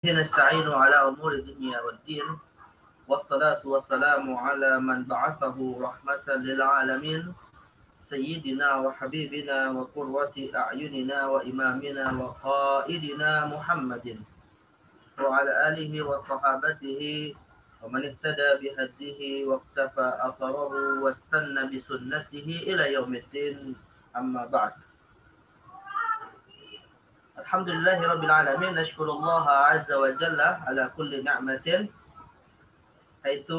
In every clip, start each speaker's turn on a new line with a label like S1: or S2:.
S1: نستعين على أمور الدنيا والدين والصلاة والسلام على من بعثه رحمة للعالمين سيدنا وحبيبنا وقرة أعيننا وإمامنا وقائدنا محمد وعلى آله وصحابته ومن اهتدى بهديه واقتفى أثره واستنى بسنته إلى يوم الدين أما بعد. الحمد لله رب العالمين نشكر الله عز وجل على كل نعمة حيث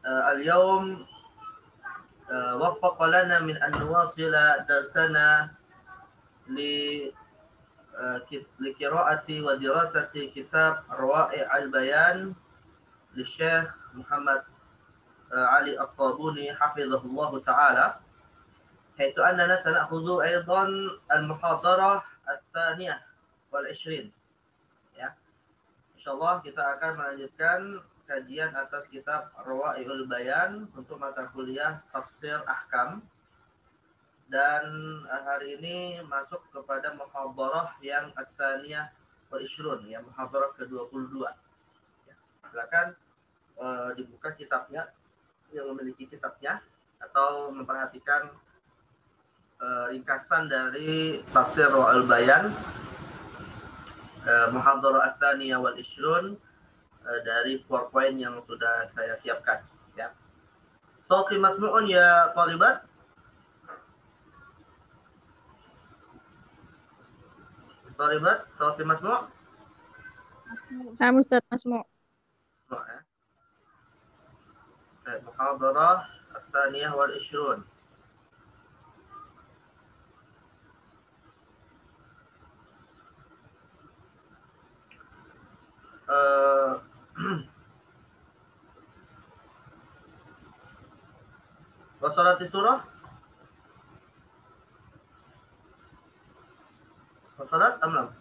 S1: اليوم وفق لنا من أن نواصل درسنا لقراءة ودراسة كتاب روائع البيان للشيخ محمد علي الصابوني حفظه الله تعالى، حيث أننا سنأخذ أيضا المحاضرة الثانية والعشرين. Ya, insyaallah kita akan melanjutkan kajian atas kitab Rawa'iul Bayan untuk mata kuliah Tafsir Ahkam, dan hari ini masuk kepada muhadharah yang ats-tsaniyah wal 20, ya, muhadharah ke-22. Ya, silakan dibuka kitabnya yang memiliki kitabnya atau memperhatikan ringkasan dari Tafsir Rawa'iul Bayan muhadharah ats-tsaniyah wal 20 dari PowerPoint yang sudah saya siapkan, ya. Sauti masmu'un ya thalibat. Thalibat, sauti masmu'.
S2: Ustaz, masmu'.
S1: Muhadharah ats-tsaniyah wal 20. Wasalati surah. Wasalat amlam.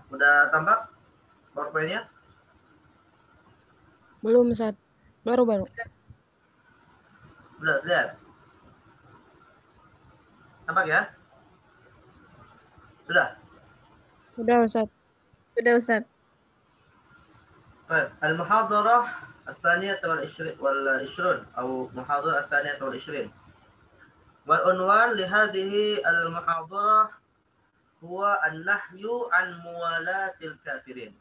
S1: Udah tampak PowerPoint-nya?
S2: Belum, Ustaz. Baru.
S1: Udah, lihat. Tampak ya? Sudah?
S2: Udah, Ustaz.
S1: المحاضرة الثانية والعشرون أو محاضرة الثانية والعشرين، والعنوان لهذه المحاضرة هو النهي عن موالاة الكافرين.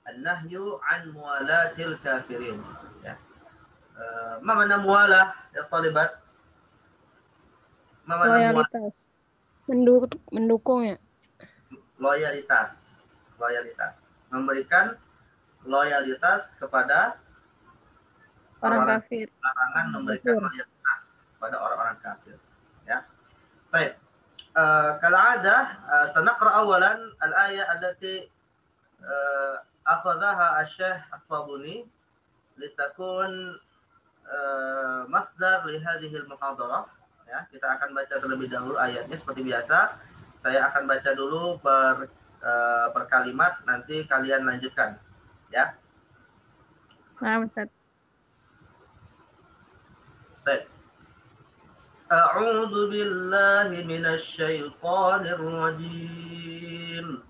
S1: النهي عن موالاة الكافرين. ما معنى موالاة يا طالبات؟ ما معنى
S2: loyalitas. Mendukung ya.
S1: Loyalitas. Memberikan loyalitas kepada
S2: orang kafir.
S1: Larangan memberikan loyalitas kepada orang-orang kafir. Ya. Baik. كالعادة سنقرأ أولا الآية التي أخذها الشيخ الصابوني لتكون مصدر لهذه المحاضرة. Ya, kita akan baca terlebih dahulu ayatnya seperti biasa. Saya akan baca dulu per kalimat, nanti kalian lanjutkan. Ya.
S2: Nah, Ustaz.
S1: Baik. A'udzu billahi minasy syaithanir rajim.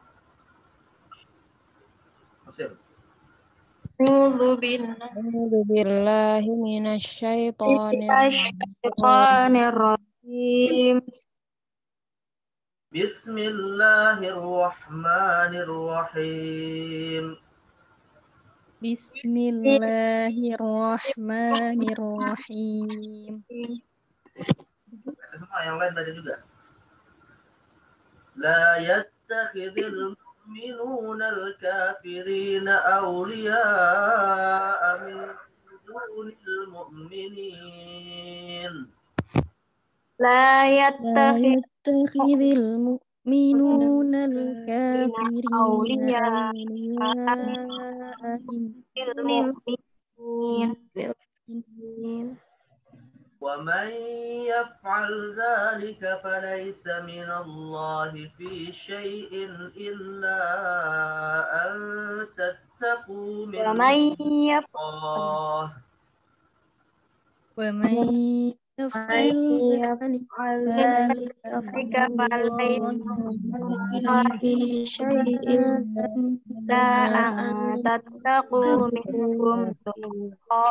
S3: A'udzu billahi minasy syaithanir rajim.
S1: Bismillahirrahmanirrahim.
S2: Bismillahirrahmanirrahim.
S1: Semua yang lain baca juga. La yattakhidhul mu'minuna al-kafirina awliya'a min dunil mu'minin.
S3: La yattakhidhul
S2: mu'minuna al-kafirina awliya'a min dunil mu'minin.
S1: ومن يفعل ذلك فليس من الله في شيء إلا أن تتقوا منهم تقاه.
S2: ومن
S3: في شيء لا أن تتقوا منكم تقى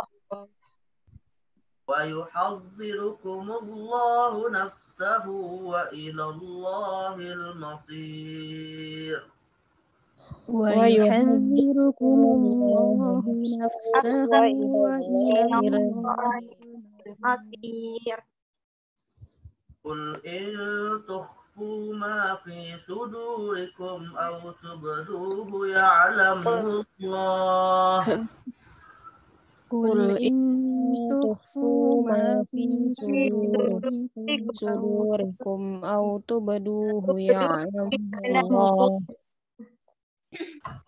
S1: ويحذركم الله نفسه وإلى الله المصير.
S2: ويحذركم الله نفسه وإلى الله
S3: المصير.
S1: قل إن تخفوا ما في صدوركم أو تبدوه يعلمه الله.
S2: قل إن تخفوا ما في
S3: صدوركم أو تبدوه يعلمه الله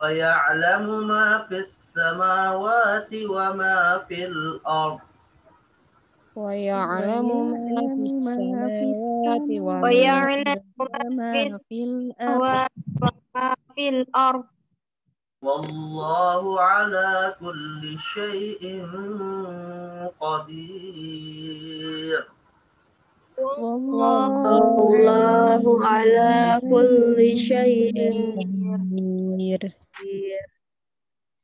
S1: ويعلم ما في السماوات وما في الأرض.
S3: ويعلم ما في السماوات
S2: وما في الأرض
S3: وما في الأرض
S1: والله على كل شيء قدير.
S2: والله
S3: على كل شيء قدير.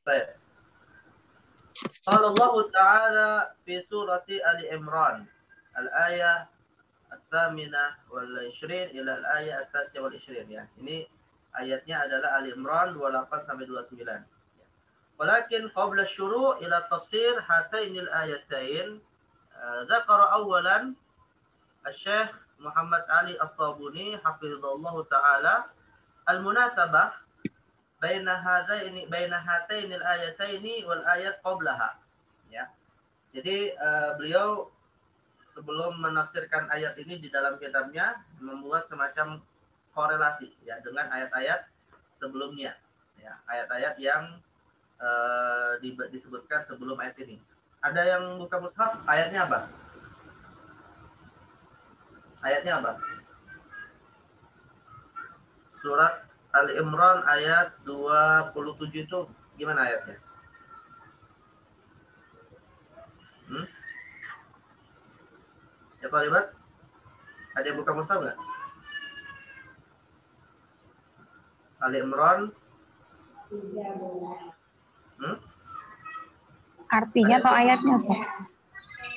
S1: طيب. قال الله تعالى في سورة آل عمران الآية 28 إلى الآية 29 ya. Ini ayatnya adalah Ali Imran 28 sampai 29. Walakin qabla syuru' ila tafsir hatainil ayatain dzakara awalan Syekh Muhammad Ali As-Sabuni hafizallahu taala al-munasabah baina hatainil ayataini wal ayat qablaha ya. Jadi beliau sebelum menafsirkan ayat ini di dalam kitabnya membuat semacam korelasi ya dengan ayat-ayat sebelumnya ya, ayat-ayat yang disebutkan sebelum ayat ini. Ada yang buka mushaf, ayatnya apa? Ayatnya apa? Surat Ali Imran ayat 27 itu gimana ayatnya? Ya Pak Libat? Ada yang buka mushaf nggak? Ali Imran.
S3: Artinya atau ayatnya, Ustaz?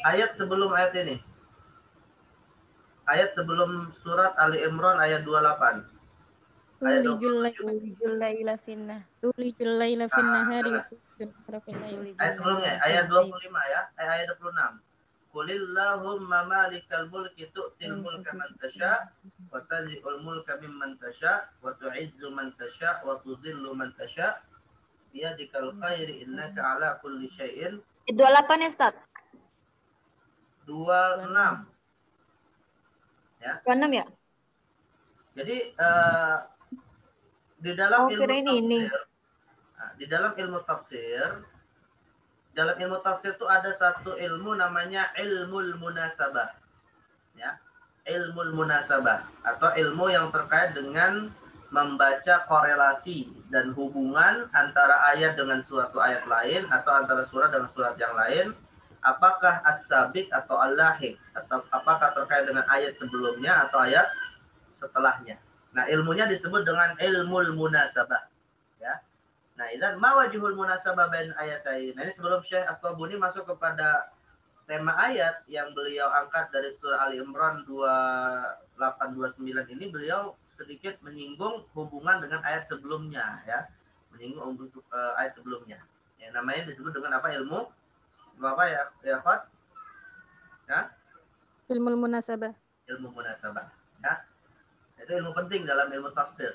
S1: Ayat sebelum ayat ini. Ayat sebelum surat Ali Imran ayat 28. Ayat 27. Ayat sebelumnya, ayat 25 ya. Ayat 26. Qulillahumma malikal mulki tu'til mulka man tasha' wa tanzi'ul mulka mimman tasha' wa tu'izzu man tasha' wa tudhillu man tasha' biyadikal khairi innaka ala kulli syai'in.
S3: 28 ya, Ustaz?
S1: 26. Ya.
S3: 26 ya?
S1: Jadi di dalam ilmu tafsir, di dalam ilmu tafsir itu ada satu ilmu namanya ilmul munasabah. Ya. Ilmul munasabah atau ilmu yang terkait dengan membaca korelasi dan hubungan antara ayat dengan suatu ayat lain atau antara surat dengan surat yang lain. Apakah as-sabiq atau al-lahiq, atau apakah terkait dengan ayat sebelumnya atau ayat setelahnya. Nah, ilmunya disebut dengan ilmul munasabah. Ya. Nah, idzan ma wajhul munasabah bain ayatain. Nah, ini sebelum Syekh As-Sabuni masuk kepada tema ayat yang beliau angkat dari surah Ali Imran 2829 ini, beliau sedikit menyinggung hubungan dengan ayat sebelumnya ya. Menyinggung ayat sebelumnya. Ya, namanya disebut dengan apa? Ilmu apa ya, Fat? Ya?
S2: Ilmu munasabah.
S1: Ilmu munasabah. Ya. Itu ilmu penting dalam ilmu tafsir.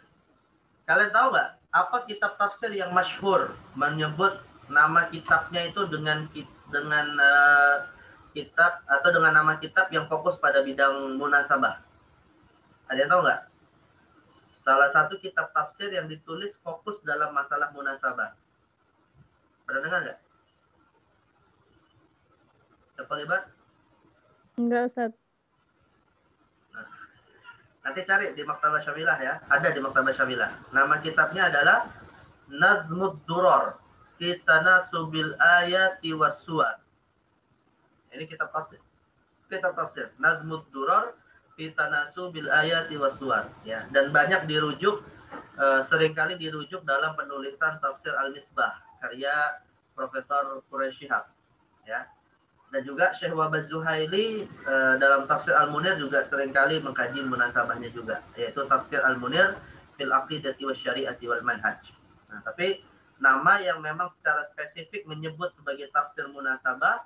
S1: Kalian tahu nggak apa kitab tafsir yang masyhur menyebut nama kitabnya itu dengan kitab atau dengan nama kitab yang fokus pada bidang munasabah? Ada yang tahu nggak? Salah satu kitab tafsir yang ditulis fokus dalam masalah munasabah. Pernah dengar nggak? Siapa libat?
S2: Enggak, Ustaz.
S1: Nah, nanti cari di Maktabah Syamilah ya. Ada di Maktabah Syamilah. Nama kitabnya adalah Nazmud Duror fi Tanasubil Ayati was Suwar. Ini kitab tafsir. kitab tafsir Nazmud Durar fi Tanasubil Ayati was Suwar, ya, dan banyak dirujuk, seringkali dirujuk dalam penulisan tafsir Al-Misbah karya Profesor Quraish Shihab, ya. Dan juga Syekh Wahbaz Zuhaili dalam tafsir Al-Munir juga seringkali mengkaji munasabahnya juga, yaitu tafsir Al-Munir fil aqidati wasyari'ati wal manhaj. Nah, tapi nama yang memang secara spesifik menyebut sebagai tafsir munasabah,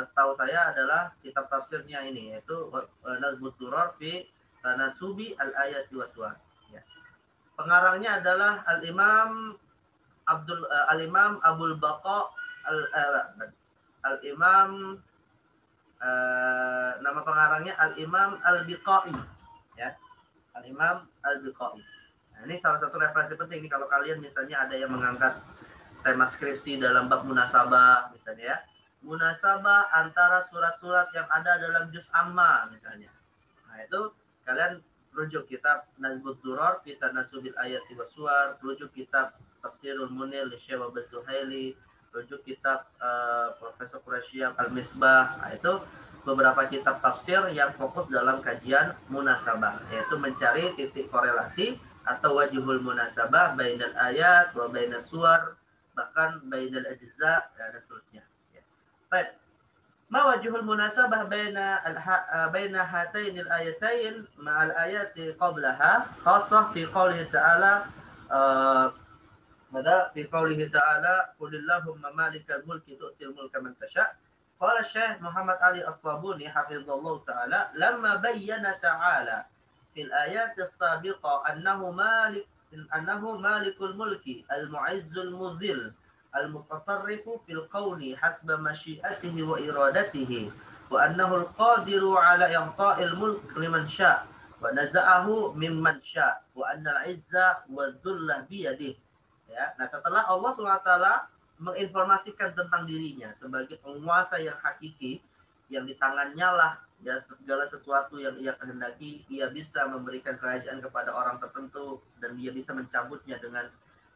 S1: setahu saya adalah kitab tafsirnya ini, yaitu Nazmud Durar fi Tanasubi al-Ayati was Suwar. Ya. Pengarangnya adalah Al-Imam Abul Baqa Al-Imam, nama pengarangnya Al-Imam Al-Biqai, ya. Al-Imam Al-Biqai. Nah, ini salah satu referensi penting nih kalau kalian misalnya ada yang mengangkat tema skripsi dalam bab munasabah misalnya, ya. Munasabah antara surat-surat yang ada dalam juz amma misalnya. Nah, itu kalian rujuk kitab Nazmud Durar fi Tanasubil Ayati was Suwar, rujuk kitab Tafsirul Munir li Syekh Wahbaz Zuhaili, rujuk kitab Profesor Quraish Shihab Al-Misbah. Nah, itu beberapa kitab tafsir yang fokus dalam kajian munasabah, yaitu mencari titik korelasi atau wajhul munasabah bainal ayat wa bainas suwar, bahkan bainal ajza, dan seterusnya. Baik. Ma wajhul munasabah baina hatainil ayatain ma'al ayati qablaha khassah fi qoulihi ta'ala fi qoulihi ta'ala qulillahumma malikal mulki tu'til mulka man tasha'. Qala Syekh Muhammad Ali As-Sabuni hafizallahu ta'ala lamma bayyana ta'ala fil ayati as-sabiqah annahu malikul mulki al-mu'izzul mudhil المتصرف في الكون حسب مشيئته وإرادته وأنه القادر على إعطاء الملك لمن شاء ونزعه ممن شاء وأن العزة والذل بيده. Ya, nah setelah Allah SWT menginformasikan tentang dirinya sebagai penguasa yang hakiki, yang di tangannya lah ya segala sesuatu yang ia kehendaki, ia bisa memberikan kerajaan kepada orang tertentu dan dia bisa mencabutnya dengan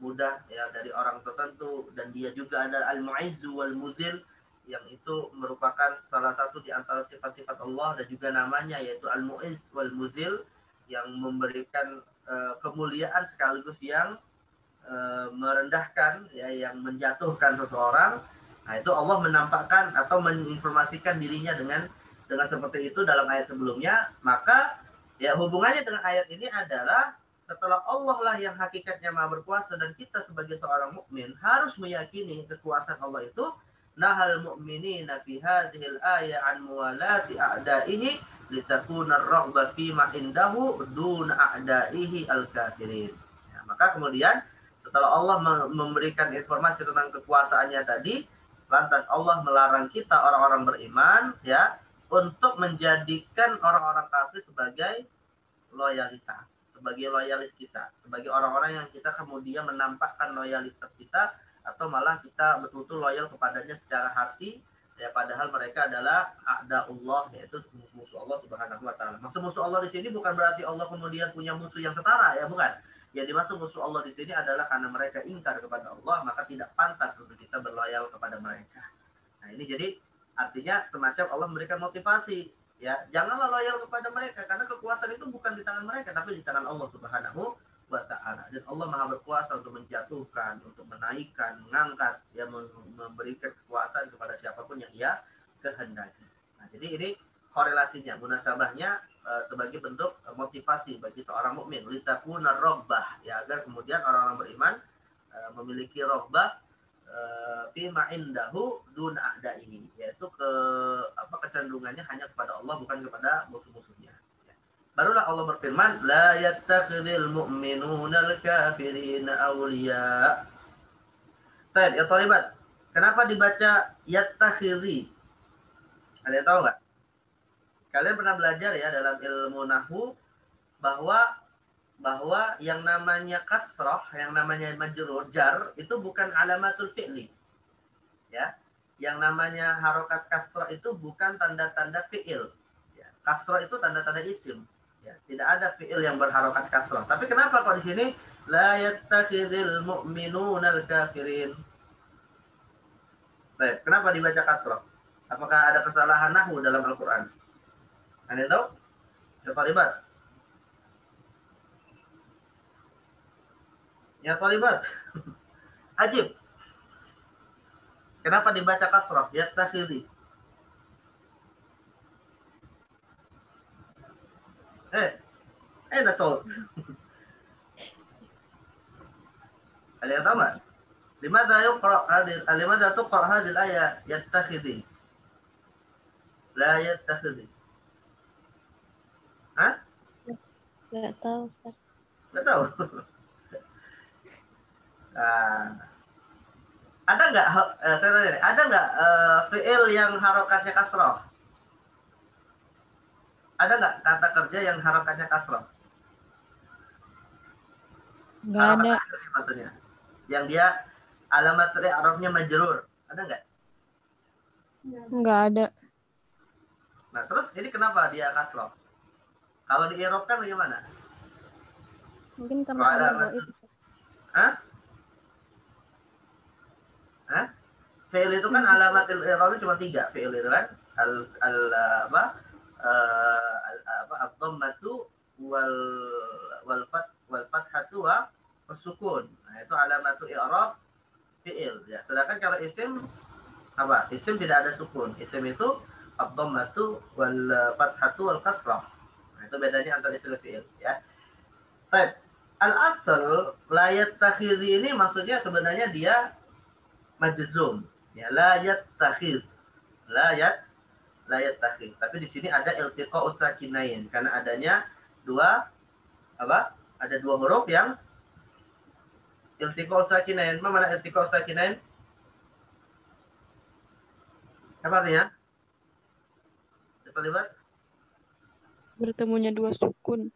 S1: mudah ya dari orang tertentu, dan dia juga ada al-mu'izzu wal mudhil yang itu merupakan salah satu di antara sifat-sifat Allah dan juga namanya, yaitu al-mu'izz wal mudhil yang memberikan kemuliaan sekaligus yang merendahkan ya, yang menjatuhkan seseorang. Nah, itu Allah menampakkan atau menginformasikan dirinya dengan seperti itu dalam ayat sebelumnya. Maka ya hubungannya dengan ayat ini adalah setelah Allah lah yang hakikatnya Maha berkuasa dan kita sebagai seorang mukmin harus meyakini kekuasaan Allah itu, nahal mu'minina fi hadhil ayat an muwalati a'daihi litakuna ar-raghba fi ma indahu dun a'daihi al-kafirin. Ya, maka kemudian setelah Allah memberikan informasi tentang kekuasaannya tadi, lantas Allah melarang kita orang-orang beriman ya untuk menjadikan orang-orang kafir sebagai loyalitas, sebagai loyalis kita, sebagai orang-orang yang kita kemudian menampakkan loyalitas kita, atau malah kita betul-betul loyal kepadanya secara hati ya, padahal mereka adalah a'daullah, yaitu musuh Allah Subhanahu wa taala. Maksud musuh Allah di sini bukan berarti Allah kemudian punya musuh yang setara ya, bukan. Yang dimaksud musuh Allah di sini adalah karena mereka ingkar kepada Allah, maka tidak pantas untuk kita berloyal kepada mereka. Nah, ini jadi artinya semacam Allah memberikan motivasi. Ya, janganlah loyal kepada mereka karena kekuasaan itu bukan di tangan mereka tapi di tangan Allah Subhanahu wa taala. Dan Allah Maha berkuasa untuk menjatuhkan, untuk menaikkan, mengangkat, ya memberikan kekuasaan kepada siapapun yang Ia kehendaki. Nah, jadi ini korelasinya, munasabahnya sebagai bentuk motivasi bagi seorang mukmin, litakuna rabbah, ya agar kemudian orang-orang beriman memiliki rabbah fima indahu dun a'daihi, yaitu kecenderungannya hanya kepada Allah bukan kepada musuh-musuhnya. Ya. Barulah Allah berfirman, la yattakhidhul mu'minuna al-kafirina awliya. Baik, ya thalibat. Kenapa dibaca yattakhidhi? Ada yang tahu nggak? Kalian pernah belajar ya dalam ilmu nahwu bahwa yang namanya kasrah, yang namanya majrur, jar, itu bukan alamatul fi'li. Ya. Yang namanya harokat kasrah itu bukan tanda-tanda fi'il. Ya. Kasrah itu tanda-tanda isim. Ya. Tidak ada fi'il yang berharokat kasrah. Tapi kenapa kok di sini la yattakhidhul mu'minuna al-kafirin? Baik, kenapa dibaca kasrah? Apakah ada kesalahan nahwu dalam Al-Quran? Anda tahu? Ya Talibat. Ya Talibat. Ajib. Kenapa dibaca kasrah? Yattakhidhi. Nasol. Ada yang tahu nggak? Limadha tuqra hadhihi al-ayah yattakhidhi. La yattakhidhi. Hah?
S2: Nggak tahu, Ustaz.
S1: Nggak tahu. Ada nggak? Saya tanya nih, ada nggak fi'il yang harokatnya kasroh? Ada nggak kata kerja yang harokatnya kasroh?
S2: Nggak ada.
S1: Maksudnya, yang dia alamat i'rabnya majrur, ada nggak?
S2: Nggak ada.
S1: Nah, terus ini kenapa dia kasroh? Kalau di-i'rabkan bagaimana?
S2: Mungkin karena
S1: Kalau ada
S2: amar gaib.
S1: Hah? Hah? Fi'il itu kan alamat i'rabnya cuma 3 fi'il itu kan? Ad-dhammatu wal fathatu wa sukun. Nah, itu alamatu i'rab fi'il ya. Sedangkan kalau isim apa? Isim tidak ada sukun. Isim itu ad-dhammatu wal fathatu wal kasrah. Nah, itu bedanya antara isim dan fi'il ya. Baik. Al-asl la yattakhidhi ini maksudnya sebenarnya dia majzum ya, la yattakhidh. La yattakhidh. Tapi di sini ada iltiqa'us sakinain karena adanya dua apa? Ada dua huruf yang iltiqa'us sakinain. Mana iltiqa'us sakinain? Apa artinya? Lihat.
S2: Bertemunya dua sukun.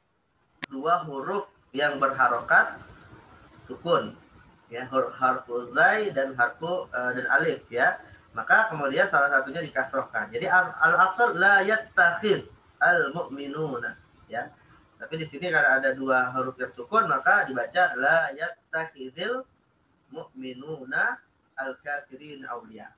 S1: Dua huruf yang berharokat sukun ya, harfu zai dan harfu dan alif ya, maka kemudian salah satunya dikasrohkan. Jadi al-asl la yattakhidh al-mu'minuna ya, tapi di sini karena ada dua huruf yang sukun maka dibaca la yattakhidhil mu'minuna al-kafirin awliya.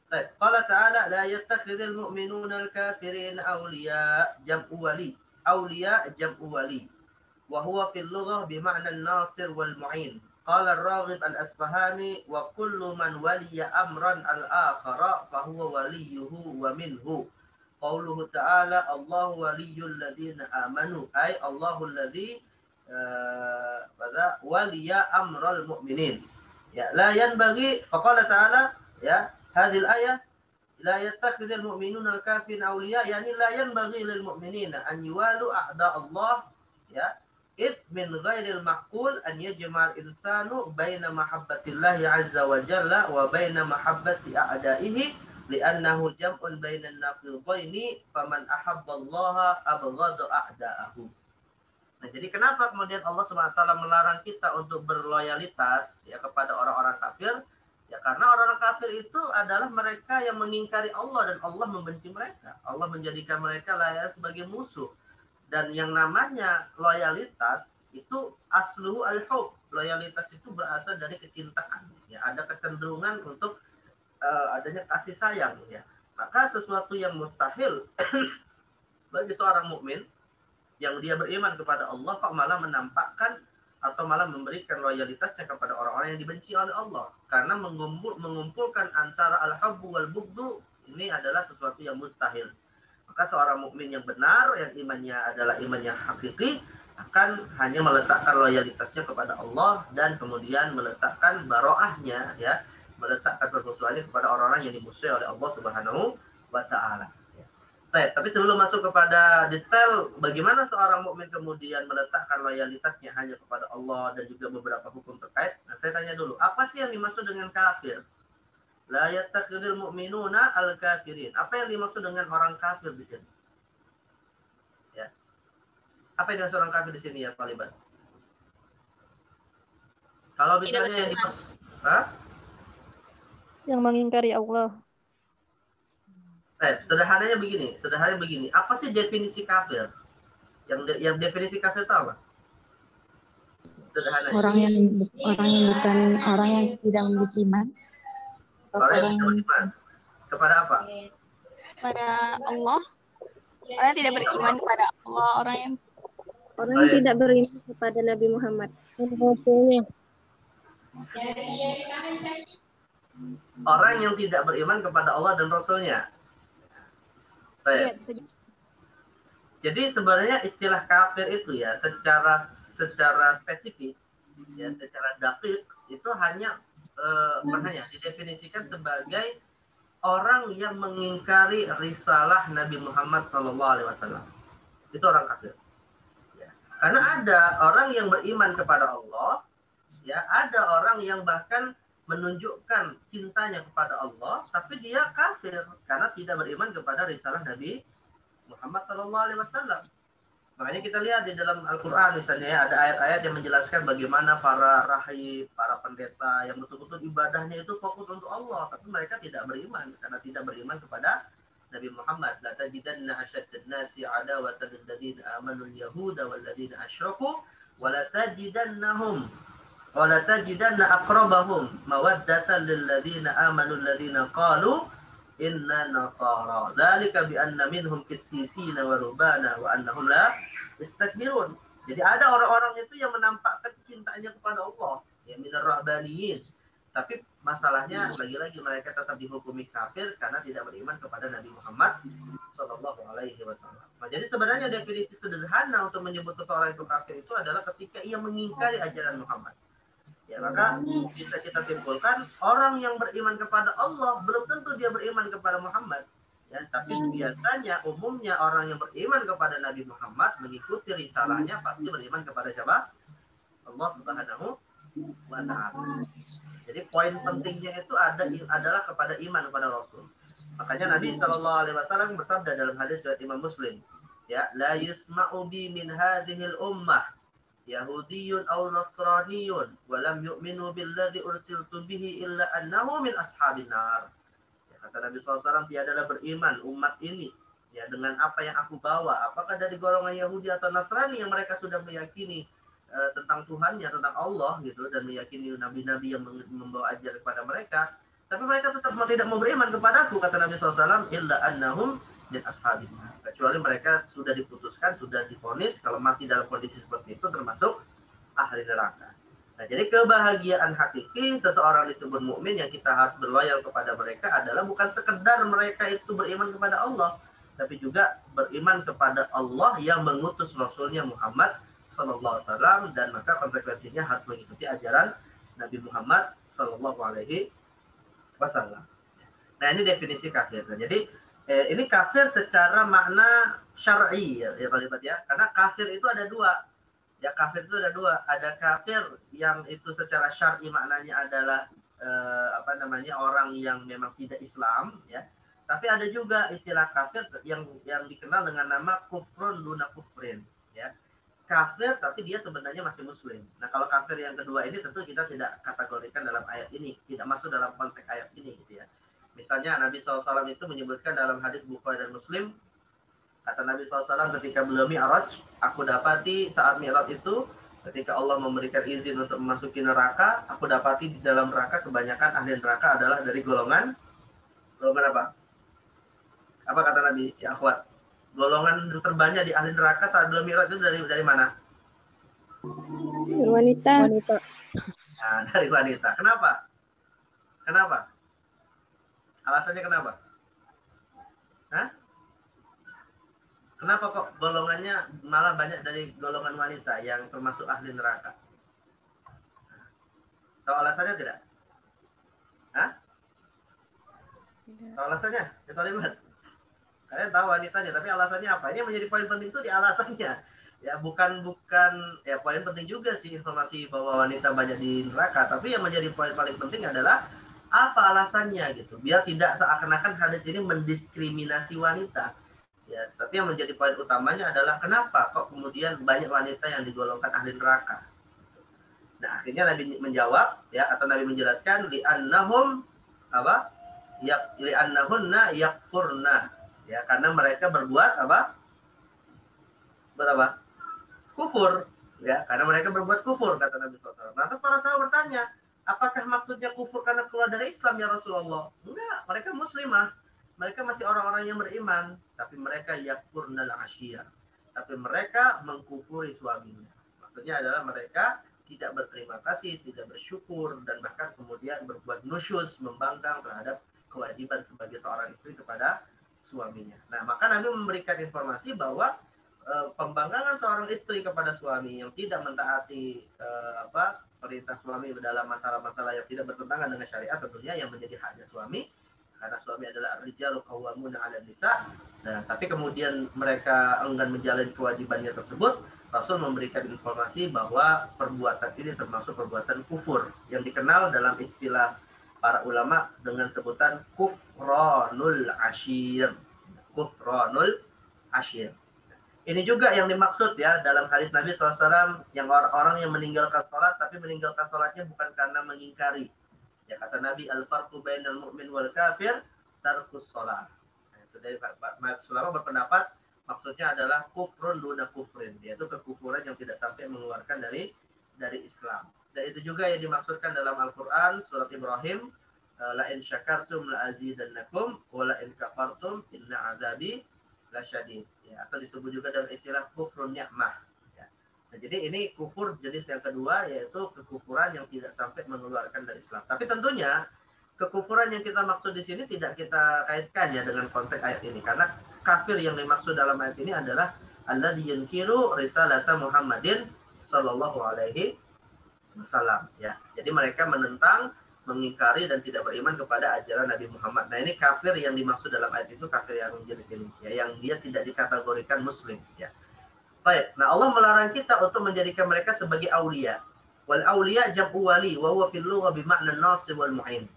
S1: Baik, qala ta'ala la yattakhidhil mu'minuna al-kafirin awliya, jam'u wali, awliya jam'u wali. وهو في اللغة بمعنى الناصر والمعين. قال الراغب الأصفهاني وكل من ولي أمرا الآخر فهو وليه ومنه. قوله تعالى الله ولي الذين آمنوا أي الله الذي ولي أمر المؤمنين. لا ينبغي فقال تعالى هذه الآية لا يتخذ المؤمنون الكافرين أولياء يعني لا ينبغي للمؤمنين أن يوالوا أعداء الله من غير المعقول أن يجمع الإنسان بين محبة الله عز وجل وبين محبة أعدائه لأنه جمع بين النقيضين فمن أحب الله أبغض أعداءه. Nah, jadi kenapa kemudian Allah SWT melarang kita untuk berloyalitas ya kepada orang-orang kafir? Ya karena orang-orang kafir itu adalah mereka yang mengingkari Allah dan Allah membenci mereka. Allah menjadikan mereka layak sebagai musuh. Dan yang namanya loyalitas itu asluhu al-hub. Loyalitas itu berasal dari kecintaan. Ya, ada kecenderungan untuk adanya kasih sayang. Ya. Maka sesuatu yang mustahil bagi seorang mukmin yang dia beriman kepada Allah kok malah menampakkan atau malah memberikan loyalitasnya kepada orang-orang yang dibenci oleh Allah. Karena mengumpulkan antara al-hubbu wal-bughdu ini adalah sesuatu yang mustahil. Maka seorang mukmin yang benar, yang imannya adalah iman yang hakiki, akan hanya meletakkan loyalitasnya kepada Allah dan kemudian meletakkan baroahnya, ya, meletakkan permusuhannya kepada orang-orang yang dimusuhi oleh Allah Subhanahu wa Ta'ala. Tapi sebelum masuk kepada detail bagaimana seorang mukmin kemudian meletakkan loyalitasnya hanya kepada Allah dan juga beberapa hukum terkait, nah saya tanya dulu, apa sih yang dimaksud dengan kafir? La yattakhidhul mu'minuna al-kafirin. Apa yang dimaksud dengan orang kafir di sini? Ya. Apa yang dimaksud orang kafir di sini ya, Pak Libat? Kalau misalnya yang dimaksud,
S2: yang mengingkari Allah.
S1: Sederhananya begini. Apa sih definisi kafir? Yang definisi kafir itu apa? Sederhananya.
S3: Orang yang tidak memiliki iman.
S1: Orang yang tidak beriman kepada apa?
S4: kepada Allah, orang yang tidak beriman kepada Allah, orang yang
S5: tidak beriman kepada Nabi Muhammad.
S2: Rasulnya.
S1: Orang yang tidak beriman kepada Allah dan Rasulnya.
S3: Iya, bisa jadi.
S1: Jadi sebenarnya istilah kafir itu ya secara spesifik ya secara dakik itu hanya didefinisikan sebagai orang yang mengingkari risalah Nabi Muhammad SAW. Itu orang kafir. Ya. Karena ada orang yang beriman kepada Allah, ya ada orang yang bahkan menunjukkan cintanya kepada Allah, tapi dia kafir karena tidak beriman kepada risalah Nabi Muhammad SAW. Makanya kita lihat di dalam Al-Quran misalnya ya, ada ayat-ayat yang menjelaskan bagaimana para rahib, para pendeta yang betul-betul ibadahnya itu fokus untuk Allah, tapi mereka tidak beriman karena tidak beriman kepada Nabi Muhammad. La tajidanna ashaddan nasi adawatan lil ladzina amanu al-yahuda wal ladzina asyraku wa la tajidannahum wa la tajidanna aqrabahum mawaddatan lil ladzina amanu alladzina qalu inna nasara dzalika bi anna minhum qissisina wa rubana wa annahum la istakbirun. Jadi ada orang-orang itu yang menampakkan cintanya kepada Allah, ya minar rahbaniyin. Tapi masalahnya lagi-lagi mereka tetap dihukumi kafir karena tidak beriman kepada Nabi Muhammad sallallahu alaihi wasallam. Nah, jadi sebenarnya definisi sederhana untuk menyebut seseorang itu kafir itu adalah ketika ia mengingkari ajaran Muhammad. Ya, maka bisa kita simpulkan orang yang beriman kepada Allah belum tentu dia beriman kepada Muhammad. Ya, tapi biasanya umumnya orang yang beriman kepada Nabi Muhammad mengikuti risalahnya pasti beriman kepada siapa? Allah Subhanahu wa Ta'ala. Jadi poin pentingnya itu adalah kepada iman kepada Rasul. Makanya Nabi Shallallahu Alaihi Wasallam bersabda dalam hadis riwayat Imam Muslim, ya, la yusma'u bi min hadhil ummah Yahudiyun aw Nasraniyun wa lam yu'minu billadzi ursiltu bihi illa annahu min ashabin nar. Ya, kata Nabi SAW, tiadalah beriman umat ini ya dengan apa yang aku bawa, apakah dari golongan Yahudi atau Nasrani yang mereka sudah meyakini tentang Tuhannya, tentang Allah gitu, dan meyakini nabi-nabi yang membawa ajar kepada mereka, tapi mereka tetap tidak mau beriman kepadaku, kata Nabi SAW, illa annahum min ashabin nar. Kecuali mereka sudah diputuskan, sudah divonis kalau mati dalam kondisi seperti itu termasuk ahli neraka. Nah, jadi kebahagiaan hakiki seseorang disebut mukmin yang kita harus berloyal kepada mereka adalah bukan sekedar mereka itu beriman kepada Allah, tapi juga beriman kepada Allah yang mengutus Rasulnya Muhammad Sallallahu Alaihi Wasallam, dan maka konsekuensinya harus mengikuti ajaran Nabi Muhammad Sallallahu Alaihi Wasallam. Nah, ini definisi kafir. Nah, jadi ini kafir secara makna syar'i ya Pak ya. Karena kafir itu ada dua. Ya, kafir itu ada dua. Ada kafir yang itu secara syar'i maknanya adalah orang yang memang tidak Islam ya. Tapi ada juga istilah kafir yang dikenal dengan nama kufrun duna kufrin ya. Kafir tapi dia sebenarnya masih muslim. Nah, kalau kafir yang kedua ini tentu kita tidak kategorikan dalam ayat ini, tidak masuk dalam konteks ayat ini gitu ya. Misalnya Nabi SAW itu menyebutkan dalam hadis Bukhari dan Muslim, kata Nabi SAW ketika beliau Mi'raj, aku dapati saat Mi'raj itu ketika Allah memberikan izin untuk memasuki neraka, aku dapati di dalam neraka kebanyakan ahli neraka adalah dari golongan apa? Apa kata Nabi? Ya akhwat, golongan terbanyak di ahli neraka saat beliau Mi'raj itu dari mana?
S5: Wanita.
S1: Nah, dari wanita. Kenapa? Alasannya kenapa? Hah? Kenapa kok golongannya malah banyak dari golongan wanita yang termasuk ahli neraka? Tahu alasannya tidak? Hah? Tahu alasannya? Kita lihat. Kalian tahu wanitanya, tapi alasannya apa? Ini menjadi poin penting itu di alasannya. Ya bukan ya poin penting juga sih informasi bahwa wanita banyak di neraka, tapi yang menjadi poin paling penting adalah apa alasannya gitu, biar tidak seakan-akan hadis ini mendiskriminasi wanita ya, tapi yang menjadi poin utamanya adalah kenapa kok kemudian banyak wanita yang digolongkan ahli neraka. Nah, akhirnya Nabi menjawab ya, atau Nabi menjelaskan li'annahum apa? Ya li'annahunna yakfurna ya, karena mereka berbuat apa? Kufur ya, karena mereka berbuat kufur, kata Nabi SAW. Nah, terus para sahabat bertanya, apakah maksudnya kufur karena keluar dari Islam ya Rasulullah? Enggak, mereka muslimah. mereka masih orang-orang yang beriman, tapi mereka yakfurnal ashir. Tapi mereka mengkufuri suaminya. Maksudnya adalah mereka tidak berterima kasih, tidak bersyukur, dan bahkan kemudian berbuat nusyuz, membangkang terhadap kewajiban sebagai seorang istri kepada suaminya. Nah, maka Nabi memberikan informasi bahwa pembangkangan seorang istri kepada suami yang tidak mentaati perintah suami dalam masalah-masalah yang tidak bertentangan dengan syariat, tentunya yang menjadi haknya suami, karena suami adalah rijalu qawwamuna 'alan nisa. Nah, tapi kemudian mereka enggan menjalani kewajibannya tersebut, Rasul memberikan informasi bahwa perbuatan ini termasuk perbuatan kufur yang dikenal dalam istilah para ulama dengan sebutan kufranul ashir. Kufranul ashir. Ini juga yang dimaksud ya dalam hadis Nabi SAW, yang orang-orang yang meninggalkan sholat, tapi meninggalkan sholatnya bukan karena mengingkari. Ya, kata Nabi, al-farqu bainal mu'min wal kafir tarkus sholat. Nah, itu dari ulama berpendapat maksudnya adalah kufrun duna kufrin, yaitu kekufuran yang tidak sampai mengeluarkan dari Islam. Dan itu juga yang dimaksudkan dalam Al-Quran surat Ibrahim, la in syakartum la azidannakum wa la in kafartum inna azabi lasyadid, ya, atau disebut juga dalam istilah kufrun ni'mah, ya. Nah, jadi ini kufur jenis yang kedua, yaitu kekufuran yang tidak sampai mengeluarkan dari Islam. Tapi tentunya kekufuran yang kita maksud di sini tidak kita kaitkan ya dengan konteks ayat ini, karena kafir yang dimaksud dalam ayat ini adalah alladzi yunkiru risalata Muhammadin sallallahu alaihi wasallam, ya. Jadi mereka menentang, mengingkari dan tidak beriman kepada ajaran Nabi Muhammad. Nah, ini kafir yang dimaksud dalam ayat itu kafir yang jenis ini, ya, yang dia tidak dikategorikan muslim, ya. Baik. Nah, Allah melarang kita untuk menjadikan mereka sebagai aulia. Wal aulia jam'u wali wa huwa fil lugha bi ma'na an-nasir wal mu'in.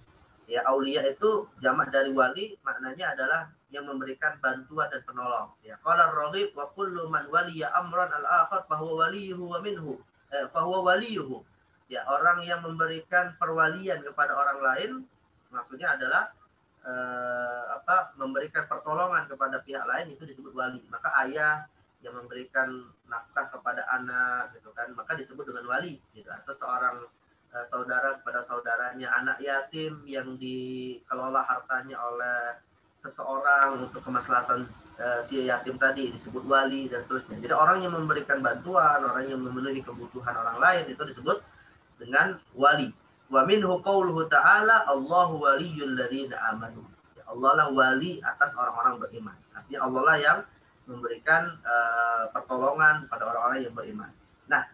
S1: Ya, aulia itu jamak dari wali, maknanya adalah yang memberikan bantuan dan penolong. Ya, qala ar-raghib wa kullu man waliya amran al-akhar fa huwa waliyuhu wa minhu. Fa huwa waliyuhu. Ya, orang yang memberikan perwalian kepada orang lain, maksudnya adalah memberikan pertolongan kepada pihak lain, itu disebut wali. Maka ayah yang memberikan nafkah kepada anak, gitu kan, maka disebut dengan wali, gitu. Atau seorang saudara kepada saudaranya, anak yatim yang dikelola hartanya oleh seseorang untuk kemaslahatan si yatim tadi, disebut wali, dan seterusnya. Jadi orang yang memberikan bantuan, orang yang memenuhi kebutuhan orang lain, itu disebut dengan wali. Wa minhu qauluhu ta'ala Allahu waliyyul ladzina amanu. Ya, Allah lah wali atas orang-orang beriman. Artinya Allah lah yang memberikan pertolongan pada orang-orang yang beriman. Nah,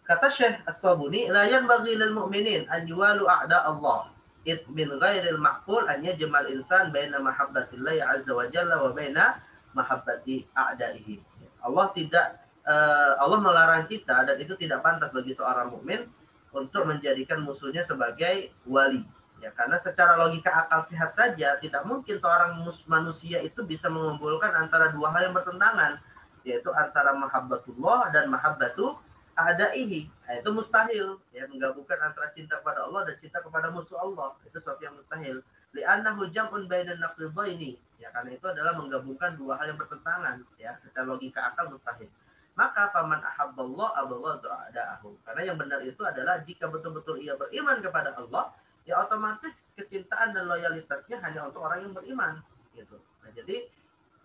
S1: kata Syekh As-Sabuni, la yanbaghi lil mu'minin an yuwalu a'da Allah. It min ghairil ma'qul an yajmal insan baina mahabbatillahi azza wa jalla wa baina mahabbati a'daihi. Allah melarang kita, dan itu tidak pantas bagi seorang mukmin untuk menjadikan musuhnya sebagai wali, ya, karena secara logika akal sehat saja tidak mungkin seorang manusia itu bisa mengumpulkan antara dua hal yang bertentangan, yaitu antara mahabbatullah dan mahabbatu a'daihi. Nah, itu mustahil, ya, menggabungkan antara cinta kepada Allah dan cinta kepada musuh Allah, itu sesuatu yang mustahil. Li'annahu jam'un bainan naqidaini, ya, karena itu adalah menggabungkan dua hal yang bertentangan, ya, secara logika akal mustahil. Maka faman ahabballah abaghadha a'da'ahu. Karena yang benar itu adalah jika betul-betul ia beriman kepada Allah, ya otomatis kecintaan dan loyalitasnya hanya untuk orang yang beriman, gitu. Nah, jadi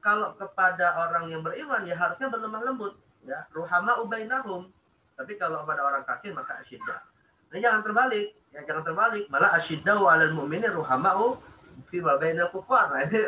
S1: kalau kepada orang yang beriman ya harusnya berlemah lembut, ya, ruhama bainahum. Tapi kalau kepada orang kafir maka asyiddah. Nah, jangan terbalik, ya, jangan terbalik. Malah asyiddau 'alal mu'minin ruhamau fi ma bainal kufar. Nah, ini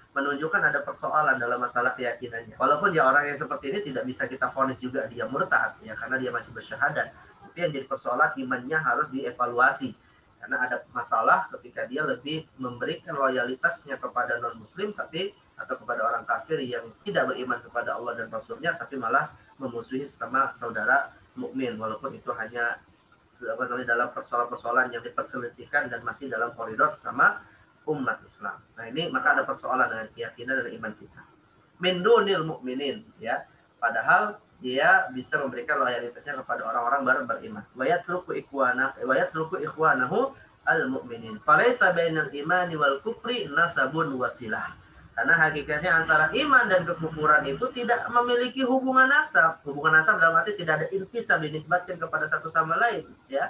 S1: menunjukkan ada persoalan dalam masalah keyakinannya. Walaupun ya orang yang seperti ini tidak bisa kita vonis juga dia murtad, ya, karena dia masih bersyahadat. Tapi yang jadi persoalan imannya harus dievaluasi. Karena ada masalah ketika dia lebih memberikan loyalitasnya kepada non-muslim atau kepada orang kafir yang tidak beriman kepada Allah dan Rasulnya, tapi malah memusuhi sama saudara mukmin, walaupun itu hanya dalam persoalan-persoalan yang diperselisihkan dan masih dalam koridor sama umat Islam. Nah, ini maka ada persoalan dengan keyakinan dan iman kita. Min dunil mu'minin, ya. Padahal dia bisa memberikan loyalitasnya kepada orang-orang beriman. Wa yatruku ikhwanahu al-mu'minin. Falaysa bainal imani wal kufri nasabun wasilah. Karena hakikatnya antara iman dan kekufuran itu tidak memiliki hubungan nasab. Hubungan nasab dalam arti tidak ada intisab dinisbatkan kepada satu sama lain, ya.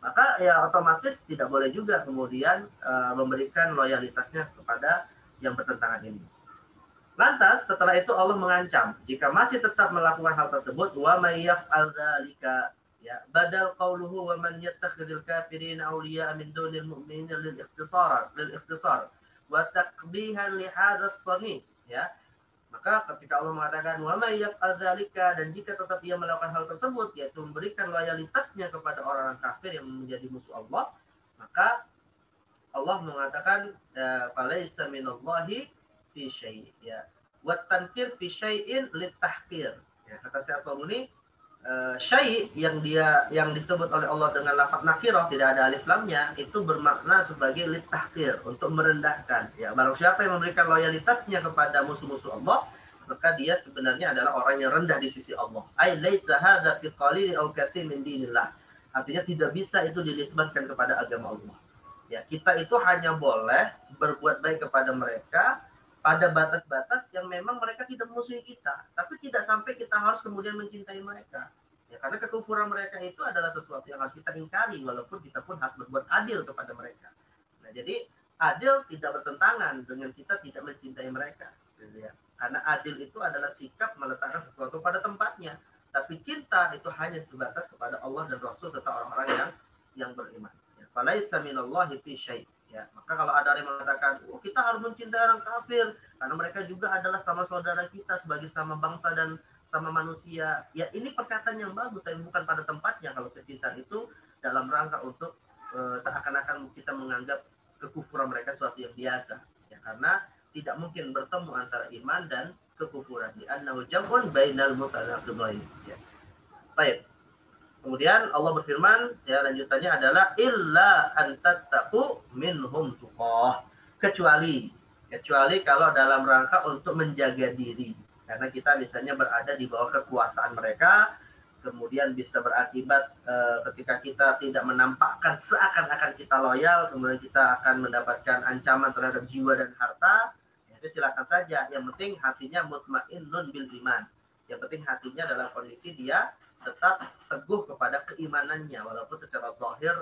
S1: Maka ya otomatis tidak boleh juga kemudian memberikan loyalitasnya kepada yang bertentangan ini. Lantas setelah itu Allah mengancam jika masih tetap melakukan hal tersebut, wa may yaf'al dzalika, ya, badal qauluhu wa man yattakhidul kafirin awliya min dunil mu'minin lil ikhtisar wa taqbihan li hadzal sani, ya. Maka ketika Allah mengatakan wa may yaf'al dzalika, dan jika tetap ia melakukan hal tersebut, yaitu memberikan loyalitasnya kepada orang kafir yang menjadi musuh Allah, maka Allah mengatakan falaisa minallahi fi syai', ya. Wa tankir fi syai'in litahqir. Ya, kata Syekh As-Sabuni, syai' yang disebut oleh Allah dengan lafaz nakirah, tidak ada alif lamnya, itu bermakna sebagai litahqir, untuk merendahkan. Ya, barang siapa yang memberikan loyalitasnya kepada musuh-musuh Allah, maka dia sebenarnya adalah orang yang rendah di sisi Allah. Ai laisa hadza fi qalil aw katsir min dinillah. Artinya tidak bisa itu dinisbatkan kepada agama Allah. Ya, kita itu hanya boleh berbuat baik kepada mereka pada batas-batas yang memang mereka tidak memusuhi kita, tapi tidak sampai kita harus kemudian mencintai mereka. Ya, karena kekufuran mereka itu adalah sesuatu yang harus kita ingkari, walaupun kita pun harus berbuat adil kepada mereka. Nah, jadi adil tidak bertentangan dengan kita tidak mencintai mereka. Ya. Karena adil itu adalah sikap meletakkan sesuatu pada tempatnya. Tapi cinta itu hanya sebatas kepada Allah dan Rasul serta orang-orang yang beriman. Falaisa minallahi fi syai'. Ya, maka kalau ada yang mengatakan, kita harus mencintai orang kafir karena mereka juga adalah sama saudara kita sebagai sama bangsa dan sama manusia. Ya, ini perkataan yang bagus, tapi bukan pada tempatnya kalau kecintaan itu dalam rangka untuk seakan-akan kita menganggap kekufuran mereka sesuatu yang biasa. Ya, karena tidak mungkin bertemu antara iman dan kekufuran. Di annahu jam'un bainal mutanaqidain. Ya. Baik. Kemudian Allah berfirman, ya, lanjutannya adalah illa an tattaqu minhum tuqah, kecuali kalau dalam rangka untuk menjaga diri, karena kita misalnya berada di bawah kekuasaan mereka, kemudian bisa berakibat ketika kita tidak menampakkan seakan-akan kita loyal, kemudian kita akan mendapatkan ancaman terhadap jiwa dan harta. Itu silakan saja, yang penting hatinya mutmainnun bil iman, yang penting hatinya dalam kondisi dia tetap teguh kepada keimanannya, walaupun secara zahir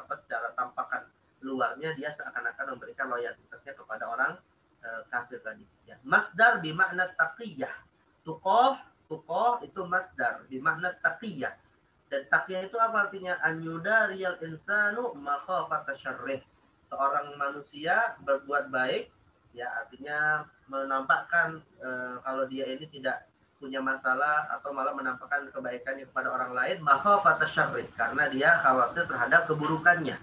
S1: secara tampakan luarnya dia seakan-akan memberikan loyalitasnya kepada orang kafir tadi. Ya. Masdar bimakna taqiyah. Tuqah itu masdar bimakna taqiyah. Dan taqiyah itu apa artinya? An yudariyal insanu makhafata syarrih. Seorang manusia berbuat baik, ya, artinya menampakkan kalau dia ini tidak punya masalah atau malah menampakkan kebaikannya kepada orang lain, makhafata syarrih, karena dia khawatir terhadap keburukannya.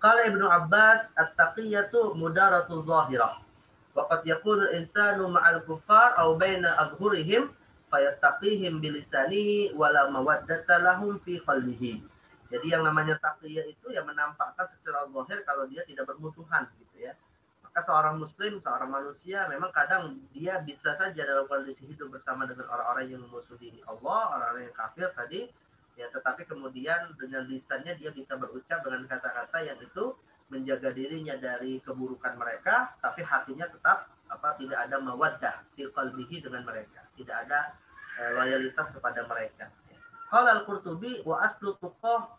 S1: Qala Ibnu Abbas, at-taqiyatu mudaratul zahirah. Wa qad yakunu insanu ma'al kuffar aw baina adhhurihim fayattaqihim bilisanihi wa la mawaddata lahum fi qalbihi. Jadi yang namanya taqiyah itu yang menampakkan secara zahir kalau dia tidak bermusuhan, gitu ya. Maka seorang muslim, seorang manusia memang kadang dia bisa saja dalam kondisi hidup bersama dengan orang-orang yang memusuhi Allah, orang-orang yang kafir tadi, ya, tetapi kemudian dengan lisannya dia bisa berucap dengan kata-kata yang itu menjaga dirinya dari keburukan mereka, tapi hatinya tetap tidak ada mawaddah fi qalbihi dengan mereka, tidak ada loyalitas kepada mereka. Qala al-Qurtubi wa aslu tuqah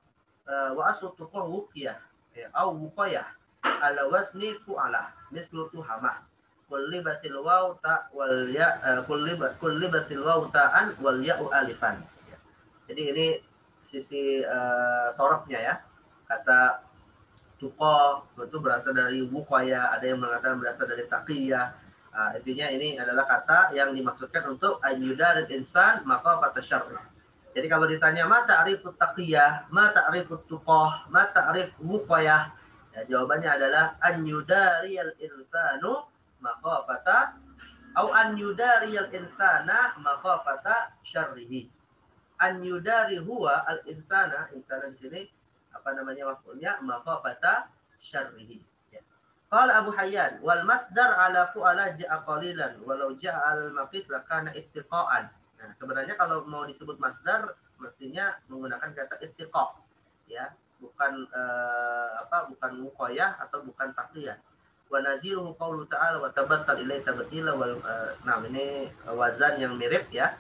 S1: wuqiyah, au wuqayah ala wasni fu'alah mislu tuhamah kullibatil waw ta wal ya kullibatil waw ta'an wal ya'u alifan. Jadi ini sisi sorofnya, ya. Kata tuqah itu berasal dari wuqaya, ada yang mengatakan berasal dari taqiyah. Intinya ini adalah kata yang dimaksudkan untuk ayyudaril insan maqafata syarr. Jadi kalau ditanya ma ta'rifut taqiyah, ma ta'rifut tuqah, ma ta'rif wuqayah, ya, jawabannya adalah an yudariyal insanu makhafata atau an yudariyal insana makhafata syarrihi. An yudari huwa al insana di sini maf'ulnya makhafata syarrihi. Ya. Qala Abu Hayyan wal masdar ala fu'ala ja'a qalilan walau ja'a al maqit lakana ittiqaan. Nah, sebenarnya kalau mau disebut masdar mestinya menggunakan kata ittiqa, ya. Bukan bukan wuqayah atau bukan taqiyah. Wa nadhiruhu qaulu ta'ala wa tabattal ilaihi tabtila wal ini wazan yang mirip, ya.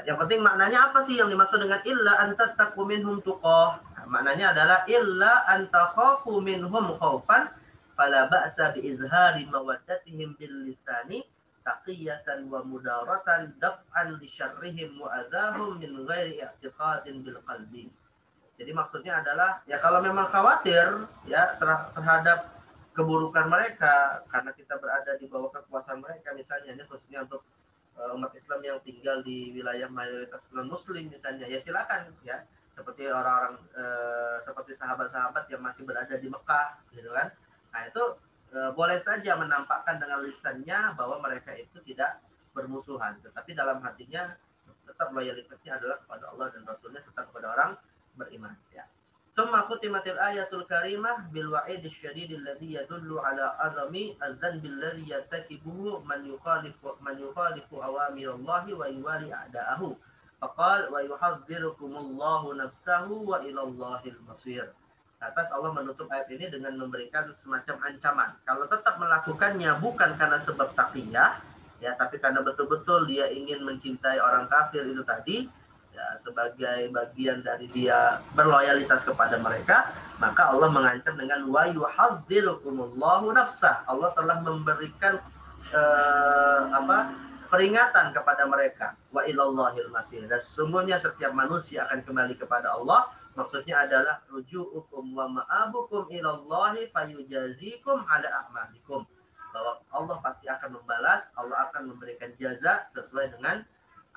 S1: Yang penting maknanya apa sih yang dimaksud dengan illa an tattaqu minhum tuqah? Maknanya adalah illa an takhafu minhum khaufan fala ba'sa bi izhari mawaddatihim bil lisani taqiyatan wa mudaratan daf'an li syarrihim wa adahum min ghairi i'tiqadin bil qalbi. Jadi maksudnya adalah ya kalau memang khawatir ya terhadap keburukan mereka karena kita berada di bawah kekuasaan mereka, misalnya ini khususnya untuk umat Islam yang tinggal di wilayah mayoritas non muslim misalnya, ya silakan ya, seperti orang-orang seperti sahabat-sahabat yang masih berada di Mekah gitu kan. Nah itu boleh saja menampakkan dengan lisannya bahwa mereka itu tidak bermusuhan, tetapi dalam hatinya tetap loyalitasnya adalah kepada Allah dan Rasulnya, tetap kepada orang beriman ya. Tsumma khutimatil ayatul karimah bil wa'idis syadidil ladzi yadullu ala azami az-zanbil ladzi yartakibuhu man yukhalifu awamirallahi wa yuwali a'da'ahu. Faqal wa yuhadzirukumullahu nafsahu wa ilallahil masir. Atas Allah menutup ayat ini dengan memberikan semacam ancaman. Kalau tetap melakukannya bukan karena sebab taqiyah ya, tapi karena betul-betul dia ingin mencintai orang kafir itu tadi, ya, sebagai bagian dari dia berloyalitas kepada mereka, maka Allah mengancam dengan wa yuhadzirukumullahu nafsah. Allah telah memberikan peringatan kepada mereka, wa ilallahil masir, dan sesungguhnya setiap manusia akan kembali kepada Allah. Maksudnya adalah ruju'ukum wa ma'abukum ilallahi fayujazikum ala a'malikum, bahwa Allah pasti akan membalas, Allah akan memberikan jaza sesuai dengan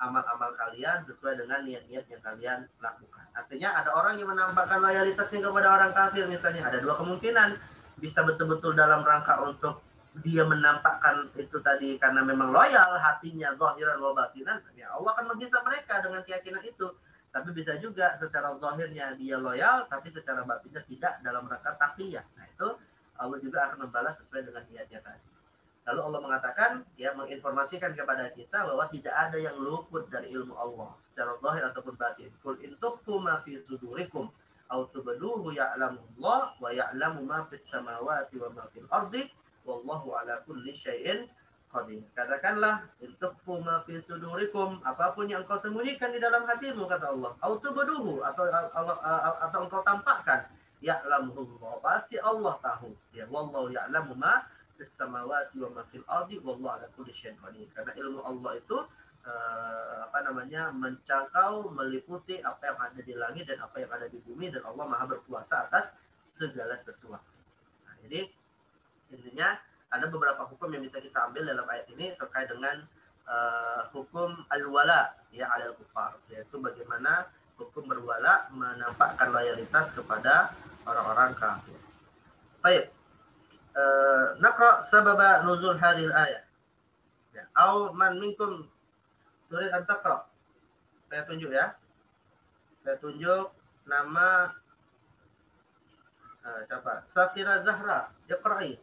S1: amal-amal kalian, sesuai dengan niat-niat yang kalian lakukan. Artinya ada orang yang menampakkan loyalitasnya kepada orang kafir misalnya, ada dua kemungkinan, bisa betul-betul dalam rangka untuk dia menampakkan itu tadi karena memang loyal hatinya, zahiran wa batinan, ya Allah akan menghisab mereka dengan keyakinan itu. Tapi bisa juga secara zahirnya dia loyal, tapi secara batinnya tidak, dalam rangka taqiyah. Nah itu Allah juga akan membalas sesuai dengan niatnya tadi. Lalu Allah mengatakan, ya menginformasikan kepada kita bahwa tidak ada yang luput dari ilmu Allah secara zahir ataupun batin. Qul in tukhfu ma fi sudurikum aw tubduhu ya'lamullah wa ya'lamu ma fis samawati wa ma fil ardi wallahu ala kulli syai'in qadir. Katakanlah, in tukhfu ma fi sudurikum, apapun yang engkau sembunyikan di dalam hatimu, kata Allah, aw tubduhu, atau engkau tampakkan, ya'lamullah, pasti Allah tahu. Ya, wallahu ya'lamu ma samawati wa ma fil ardi wallahu ala kulli syai'in qadir. Karena ilmu Allah itu mencangkau, meliputi apa yang ada di langit dan apa yang ada di bumi, dan Allah Maha berkuasa atas segala sesuatu. Nah, jadi intinya ada beberapa hukum yang bisa kita ambil dalam ayat ini terkait dengan hukum al-wala ya alal kufar, yaitu bagaimana hukum berwala menampakkan loyalitas kepada orang-orang kafir. Baik. Naqra sababa nuzul hadhil ayat. Ya, au man minkum turid an taqra. Saya tunjuk ya. Saya tunjuk nama siapa? Safira Zahra. Iqra'i.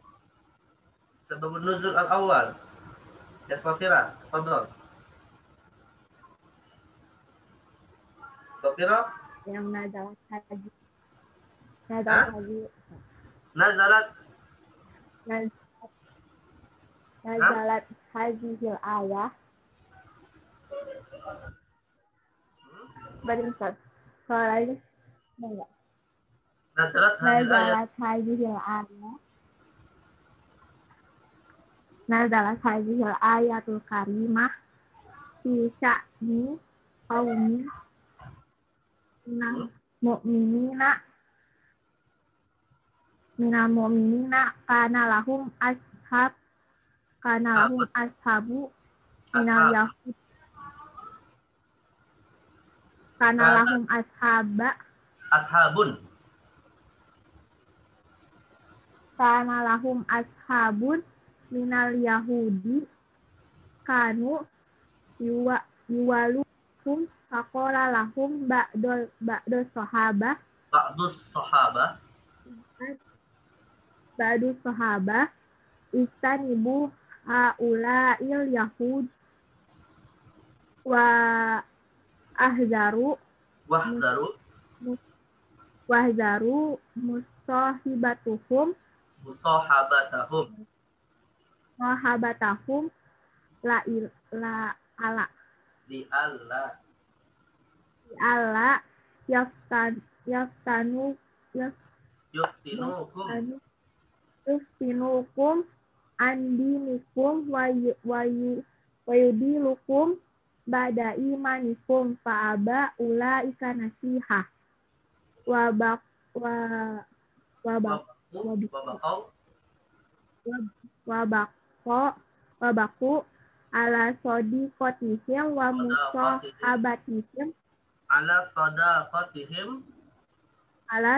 S1: Sabab nuzul al-awwal. Ya Safira, tafadhal. Safira?
S5: Yang nazalat haji. Nazalat hadhil ayah. Bentar. Soalnya enggak. Nazalat hadhil ayah. Nazalat hadhil ayatul karimah fi sya'ni qaumin minal mu'minina kana lahum ashabu minal yahud kana lahum ashabun minal yahudi kanu yuwaluhum faqala lahum ba'dus sahabah istanibu haula'il yahud wahzaru musahabatahum la yuftinukum andinikum wayudilukum ba'da imanikum fa'aba ulaika nasihah wabak wabak wabaku ala sodiqotihim wa musahabatihim ala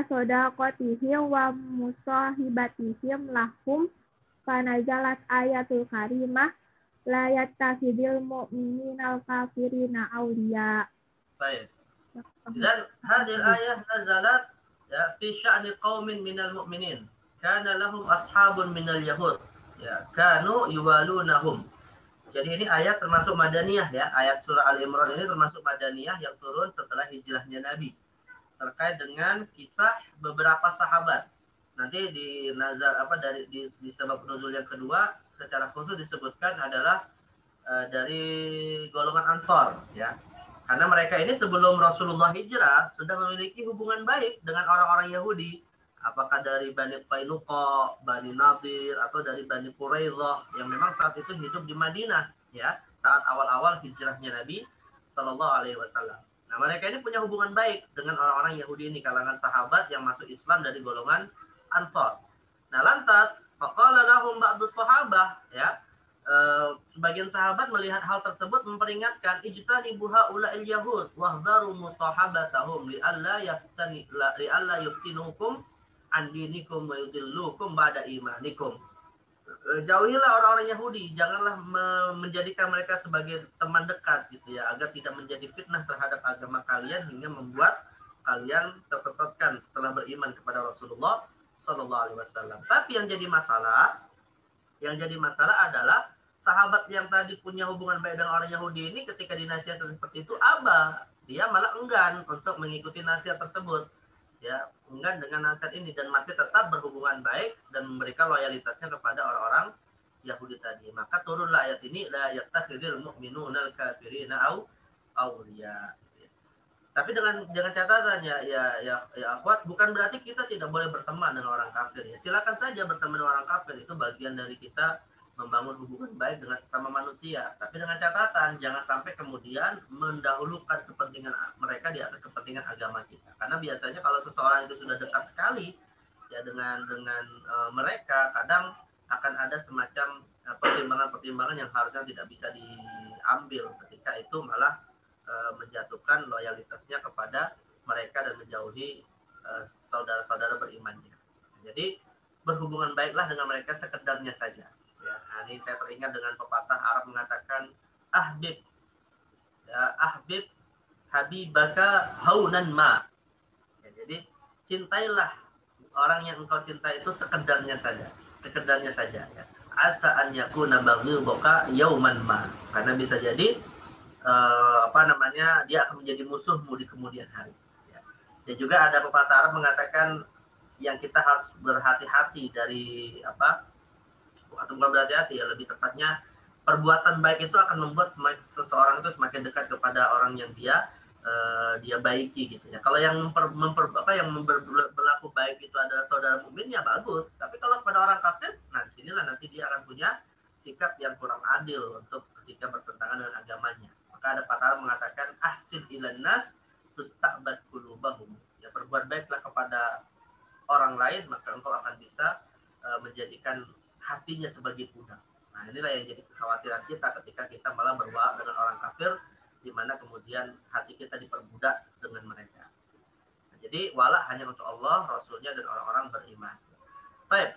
S5: sodaqotihim wa musahibatihim lahum fanazalat ayatul karimah la yattakhidul mu'minina kafirina awliya.
S1: Baik. Dan hadhihi ayah nazalat ya fi sya'ni qaumin minal mu'minin kana lahum ashabun minal yahud ya kanu yuwalunahum. Jadi ini ayat termasuk madaniyah ya, ayat surah Al-Imran ini termasuk madaniyah yang turun setelah hijrahnya Nabi terkait dengan kisah beberapa sahabat. Nanti di nazar di sebab nuzul yang kedua secara khusus disebutkan adalah dari golongan Ansor ya. Karena mereka ini sebelum Rasulullah hijrah sudah memiliki hubungan baik dengan orang-orang Yahudi. Apakah dari Bani Qainuqa, Bani Nadir, atau dari Bani Quraidah yang memang saat itu hidup di Madinah ya, saat awal-awal hijrahnya Nabi Shallallahu Alaihi Wasallam. Nah, mereka ini punya hubungan baik dengan orang-orang Yahudi ini, kalangan sahabat yang masuk Islam dari golongan Ansor. Nah, lantas faqala lahum ba'du sahabah ya, sebagian sahabat melihat hal tersebut memperingatkan ijtanibu haula'il yahud wahdharu musahabatahum li'alla yuftinukum an dinikum wa yudillukum ba'da imanikum. Jauhilah orang-orang Yahudi, janganlah menjadikan mereka sebagai teman dekat gitu ya, agar tidak menjadi fitnah terhadap agama kalian hingga membuat kalian tersesatkan setelah beriman kepada Rasulullah Sallallahu Alaihi Wasallam. Tapi yang jadi masalah adalah sahabat yang tadi punya hubungan baik dengan orang Yahudi ini ketika dinasihatkan seperti itu dia malah enggan untuk mengikuti nasihat tersebut. Ya, enggan dengan nasihat ini dan masih tetap berhubungan baik dan memberikan loyalitasnya kepada orang-orang Yahudi tadi. Maka turunlah ayat ini la yattakhidul mu'minuna al-kafirina awliya. Tapi dengan catatannya ya akhwat, bukan berarti kita tidak boleh berteman dengan orang kafir ya. Silakan saja berteman dengan orang kafir, itu bagian dari kita membangun hubungan baik dengan sesama manusia. Tapi dengan catatan jangan sampai kemudian mendahulukan kepentingan mereka di atas kepentingan agama kita. Karena biasanya kalau seseorang itu sudah dekat sekali ya dengan mereka, kadang akan ada semacam pertimbangan-pertimbangan yang harusnya tidak bisa diambil ketika itu malah menjatuhkan loyalitasnya kepada mereka dan menjauhi saudara-saudara berimannya. Jadi berhubungan baiklah dengan mereka sekedarnya saja. Ya, nah ini saya teringat dengan pepatah Arab mengatakan ahbib habibaka haunan ma. Ya, jadi cintailah orang yang engkau cintai itu sekedarnya saja ya. Asa an yakuna baghiduka yauman ma. Karena bisa jadi dia akan menjadi musuhmu di kemudian hari. Ya. Dan juga ada pepatah Arab mengatakan yang kita harus berhati-hati dari atau bukan berhati-hati ya, lebih tepatnya perbuatan baik itu akan membuat seseorang itu semakin dekat kepada orang yang dia baiki gitu ya. Kalau yang berlaku baik itu adalah saudara mukmin ya bagus, tapi kalau kepada orang kafir, nah disinilah nanti dia akan punya sikap yang kurang adil untuk ketika bertentangan dengan agamanya. Maka ada patah mengatakan ahsin ilan nas tusta'bad qulubahum. Ya, berbuat baiklah kepada orang lain maka engkau akan bisa menjadikan hatinya sebagai budak. Nah, inilah yang jadi kekhawatiran kita ketika kita malah berwala dengan orang kafir, di mana kemudian hati kita diperbudak dengan mereka. Nah, jadi wala hanya untuk Allah, Rasulnya dan orang-orang beriman. Baik.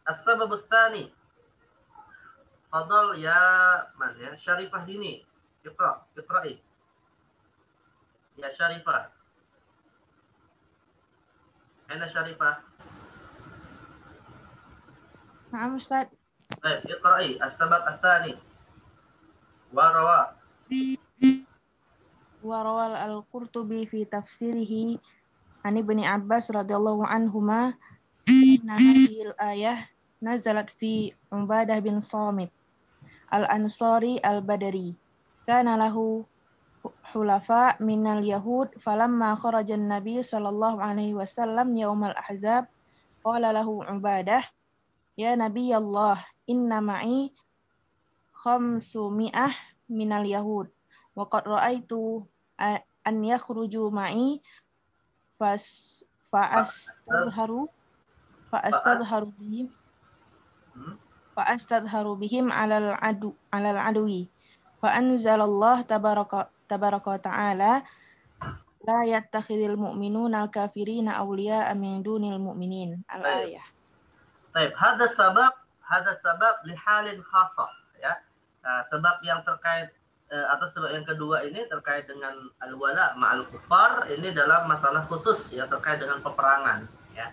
S1: As-sababut tsani. Fadal ya Syarifah Dini. Iqra'i. Ya Syarifah. Aina Syarifah?
S6: Na'am Ustaz.
S1: Baik, iqra'i as-sabab ats-tsani. Wa
S6: rawal al-Qurtubi fi tafsirihi an Ibnu Abbas radhiyallahu anhuma anna hadhihi al-ayah nazalat fi Ubadah bin Samit al-Ansari al-Badri. Kana lahu hulafa minal yahud falamma kharaja an-nabiy sallallahu alaihi wasallam yaumal ahzab qala lahu Ubadah Ya Nabi Allah, inna ma'i khamsumi'ah minal yahud. Wa qad ra'aitu an yakhruju ma'i fa'astadharu bihim bihim alal adwi. Fa anzalallah tabaraka ta'ala la yattakhidul mu'minuna al-kafirina awliya'a min dunil mu'minin. Al-ayah.
S1: Baik, hada sabab lihalin khasah ya. Sebab yang terkait atau sebab yang kedua ini terkait dengan al-wala ma'al kufar, ini dalam masalah khusus ya terkait dengan peperangan ya.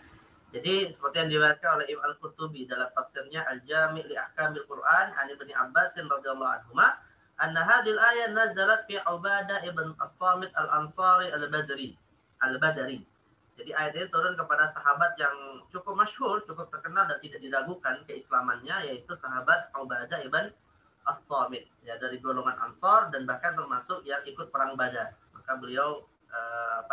S1: Jadi seperti yang diriwayatkan oleh Ibnu Al-Qurtubi dalam tafsirnya Al-Jami' li Ahkamil Qur'an an Ibnu Abbas radhiyallahu anhuma anna hadhihi al-ayah nazalat fi Ubadah ibn As-Samit al-Ansari al-Badri. Jadi ayat ini turun kepada sahabat yang cukup masyhur, cukup terkenal dan tidak diragukan keislamannya, yaitu sahabat Ubadah ibn As-Samit ya, dari golongan Ansar dan bahkan termasuk yang ikut perang Badar. Maka beliau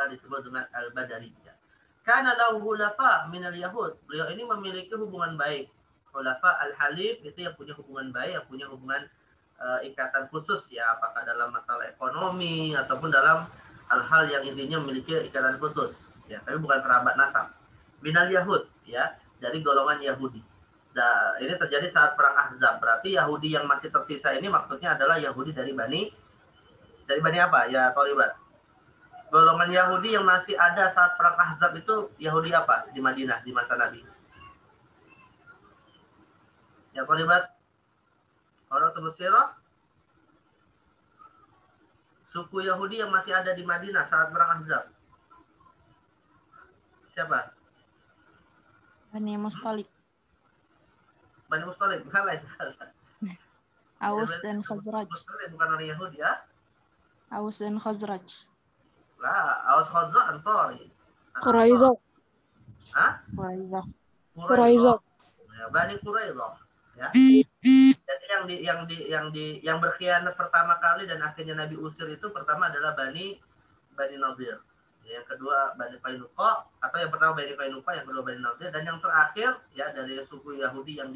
S1: disebut dengan Al-Badri ya. Kana lahu hulafa minal yahud. Beliau ini memiliki hubungan baik. Hulafa al-halif itu yang punya hubungan baik, yang punya hubungan ikatan khusus ya, apakah dalam masalah ekonomi ataupun dalam hal-hal yang intinya memiliki ikatan khusus ya, tapi bukan kerabat nasab. Minal Yahud ya, dari golongan Yahudi. Nah, ini terjadi saat perang Ahzab. Berarti Yahudi yang masih tersisa ini maksudnya adalah Yahudi dari Bani apa? Ya, Thalibat. Golongan Yahudi yang masih ada saat perang Ahzab itu Yahudi apa di Madinah di masa Nabi? Ya, Thalibat. Orang Musirah. Suku Yahudi yang masih ada di Madinah saat perang Ahzab. Siapa?
S6: Bani Mustalik.
S1: Bani Mustalik, bukan lain.
S6: Aus dan Khazraj.
S1: Mustalik bukan orang Yahudi ya?
S6: Aus dan Khazraj.
S1: Lah, Aus Khazraj Ansari.
S2: Quraidah.
S1: Hah?
S2: Quraidah.
S1: Ya, Bani Quraidah. Ya. Jadi yang berkhianat pertama kali dan akhirnya Nabi usir itu pertama adalah Bani Nadir. Yang kedua Bani Qainuqa, atau yang pertama Bani Qainuqa, yang kedua Bani Nadir, dan yang terakhir ya dari suku Yahudi yang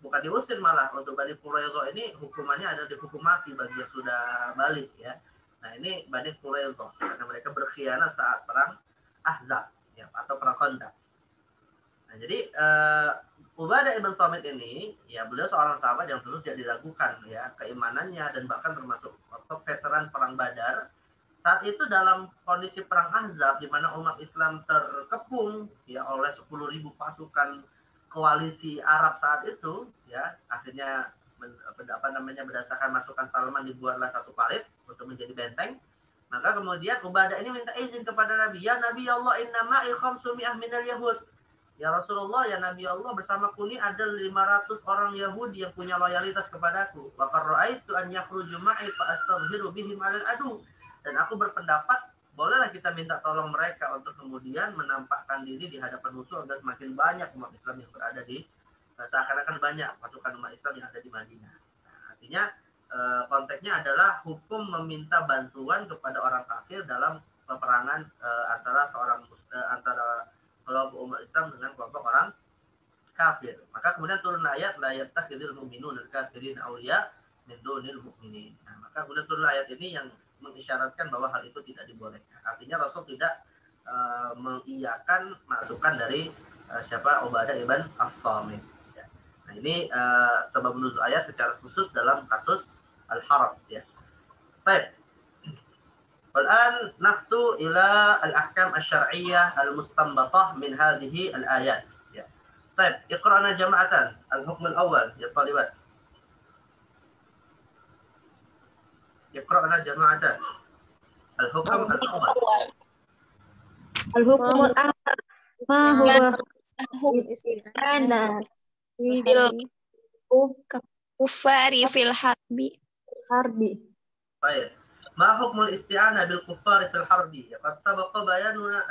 S1: bukan diusir, malah untuk Bani Quraidah ini hukumannya ada dihukum mati bagi yang sudah balik ya. Nah, ini Bani Quraidah karena mereka berkhianat saat perang Ahzab ya, atau perang Khandaq. Nah, jadi Ubadah ibn Samit ini ya, beliau seorang sahabat yang terus tidak diragukan ya keimanannya, dan bahkan termasuk veteran perang Badar. Saat itu dalam kondisi perang Ahzab di mana umat Islam terkepung ya oleh 10.000 pasukan koalisi Arab saat itu ya, akhirnya berdasarkan masukan Salman dibuatlah satu parit untuk menjadi benteng. Maka kemudian Ubadah ini minta izin kepada Nabi, ya Nabi Allah, inna ma'i khamsumi'ah minal yahud. Ya Rasulullah, ya Nabi Allah, bersamaku ini ada 500 orang Yahudi yang punya loyalitas kepadaku. Wa qad ra'aitu an yakhruju ma'i fa astaghfiru bihim 'alal adu. Dan aku berpendapat bolehlah kita minta tolong mereka untuk kemudian menampakkan diri di hadapan musuh agar semakin banyak umat Islam yang berada di, seakan-akan banyak pasukan umat Islam yang ada di Madinah. Nah, artinya konteksnya adalah hukum meminta bantuan kepada orang kafir dalam peperangan antara kelompok umat Islam dengan kelompok orang kafir. Maka kemudian turun ayat la yattakhidul mu'minuna al-kafirina awliya min dunil mu'minin. Nah, maka kemudian turun ayat ini yang mengisyaratkan bahwa hal itu tidak dibolehkan. Artinya Rasul tidak mengiyakan masukan dari siapa Ubadah ibn As-Samit. Ya. Nah, ini sebab nuzul ayat secara khusus dalam kasus Al-Harab ya. Baik. Wal'an nahtu ila al-ahkam asy-syar'iyyah al-mustanbatah min hadhihi al-ayat. Ya. Baik, iqra'na jama'atan al-hukm al-awwal ya talibat. Iqra'na jama'atan al-hukm al-awwal.
S3: Al-hukm al-awwal ma huwa
S4: Ana bil kufari fil harbi.
S1: Baik. Ma hukmul isti'anah bil kuffar fil harbi? Qad sabaqa bayanuna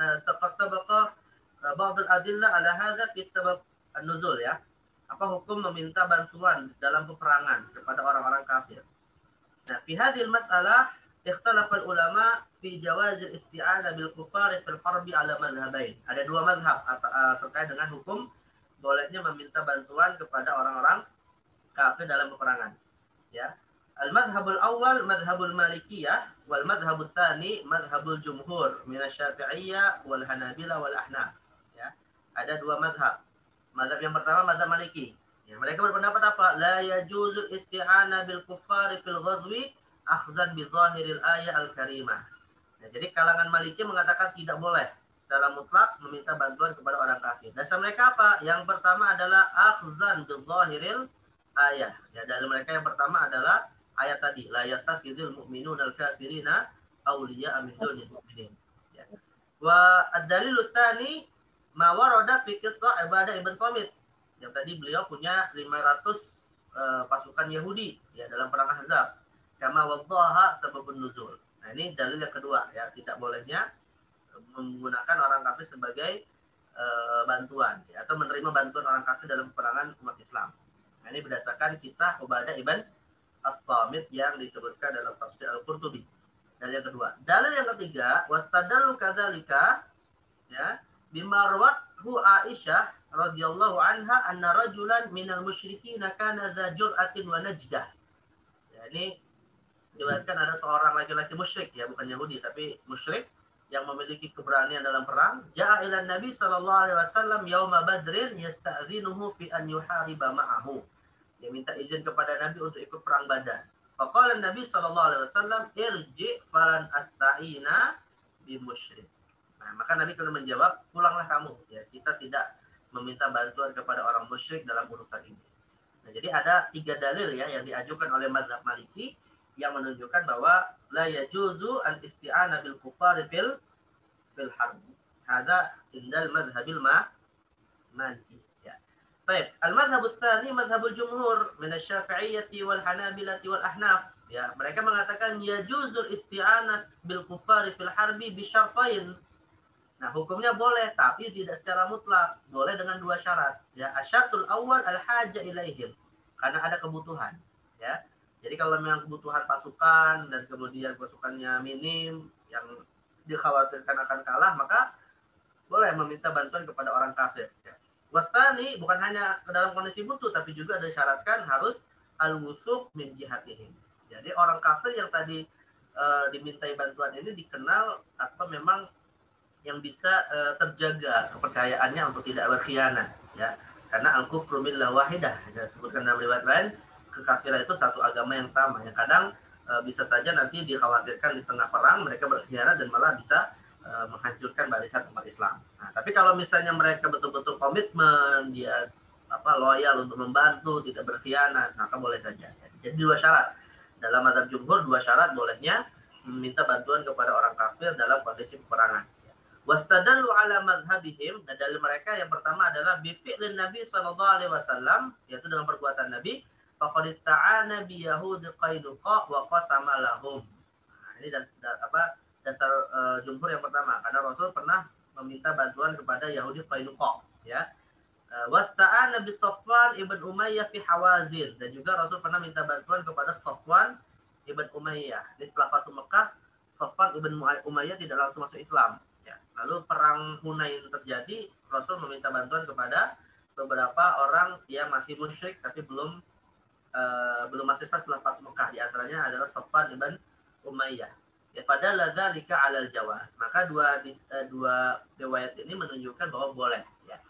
S1: ba'd al-adillah ala hadha fi sabab an-nuzul ya. Apa hukum meminta bantuan dalam peperangan kepada orang-orang kafir? Nah, fi hadhihi al-mas'alah ikhtalafa al-ulama fi jawaz al-isti'anah bil kuffar fil harbi ala madhhabain. Ada dua mazhab terkait dengan hukum bolehnya meminta bantuan kepada orang-orang kafir dalam peperangan. Ya. Al-madhhabul awal madhhabul malikiyah wal madhhabul tsani madhhabul jumhur min asy-syafi'iyyah wal hanabilah wal ahnaf. Ya. Ada dua madhab. Madhab yang pertama madhab maliki. Ya, mereka berpendapat apa? La yajuzul isti'ana bil kuffari fil ghazwi akhdhan bi zahiril ayat al-karimah. Ya, jadi kalangan maliki mengatakan tidak boleh secara mutlak meminta bantuan kepada orang kafir. Dasar mereka apa? Yang pertama adalah akhdhan bi zahiril ayat. Ya, dari mereka yang pertama adalah ayat tadi, la yattakhidul mu'minuna al-kafirina awliya'a min dunil mu'minin. Ya. Wa ad-dalilul tsani ma warada fi qissah Ibadah ibn Samit. Yang tadi beliau punya 500 pasukan Yahudi ya dalam perang Ahzab. Kama wadhaha sababun nuzul. Nah, ini dalil yang kedua ya, tidak bolehnya menggunakan orang kafir sebagai bantuan ya, atau menerima bantuan orang kafir dalam peperangan umat Islam. Nah, ini berdasarkan kisah Ubadah ibn As-Samit yang disebutkan dalam tafsir Al-Qurtubi. Dalil yang kedua. Dalil yang ketiga, wastadallu kadzalika ya, bima rawathu Aisyah radhiyallahu anha anna rajulan minal musyrikin kana za jur'atin wa najdah. Ya, ini diriwayatkan ada seorang laki-laki musyrik ya, bukan Yahudi tapi musyrik yang memiliki keberanian dalam perang. Ja'a ila Nabi sallallahu alaihi wasallam yauma Badrin yasta'dzinuhu fi an yuhariba ma'ahu. Dia minta izin kepada Nabi untuk ikut perang Badar. Faqala Nabi sallallahu alaihi wasallam irji falan asta'ina bi musyrik. Nah, maka Nabi kemudian menjawab, pulanglah kamu ya, kita tidak meminta bantuan kepada orang musyrik dalam urusan ini. Nah, jadi ada 3 dalil ya yang diajukan oleh mazhab Maliki yang menunjukkan bahwa la yajuzu an isti'ana bil kufari fil harb. Hadza indal madhhabil Maliki ya. Baik, al-madhhabut tsani madhhabul jumhur min asy-syafi'iyyah wal hanabilah wal ahnaf. Ya, mereka mengatakan yajuzul isti'anah bil kufari fil harbi bi syartain. Nah, hukumnya boleh tapi tidak secara mutlak, boleh dengan 2 syarat. Ya, asyatul awal al-haja ilaihim. Karena ada kebutuhan, ya. Jadi kalau memang kebutuhan pasukan dan kemudian pasukannya minim yang dikhawatirkan akan kalah, maka boleh meminta bantuan kepada orang kafir. Ya. Wasani bukan hanya ke dalam kondisi butuh, tapi juga disyaratkan harus al-wusuq min jihatihim. Jadi orang kafir yang tadi dimintai bantuan ini dikenal atau memang yang bisa terjaga kepercayaannya untuk tidak berkhianat, ya. Karena al-kufru millah wahidah, disebutkan dalam riwayat lain, kekafiran itu satu agama yang sama. Yang kadang bisa saja nanti dikhawatirkan di tengah perang mereka berkhianat dan malah bisa menghancurkan barisan umat Islam. Nah, tapi kalau misalnya mereka betul-betul komitmen, dia loyal untuk membantu, tidak berkhianat, maka boleh saja. Jadi 2 syarat. Dalam mazhab jumhur 2 syarat bolehnya meminta bantuan kepada orang kafir dalam kondisi peperangan. Wastadallu ala madhhabihim, dan dari mereka yang pertama adalah bifi'lin Nabi sallallahu alaihi wasallam, yaitu dengan perbuatan Nabi, faqad ista'ana bi yahudi qainuqa wa qasama lahum. Nah, ini dasar jumhur yang pertama, karena Rasul pernah meminta bantuan kepada Yahudi Qainuqa, ya. Wasta'ana bi Safwan ibn Umayyah fi Hawazin, dan juga Rasul pernah minta bantuan kepada Safwan ibn Umayyah. Di setelah Fatu Mekah, Safwan ibn Umayyah tidak langsung masuk Islam. Lalu perang Hunain terjadi, Rasul meminta bantuan kepada beberapa orang yang masih musyrik tapi belum masuk Islam setelah Fatu Mekah. Di antaranya adalah Safwan ibn Umayyah. Ya, pada ladzalika 'alal jawaz. Maka dua riwayat ini menunjukkan bahwa boleh, ya.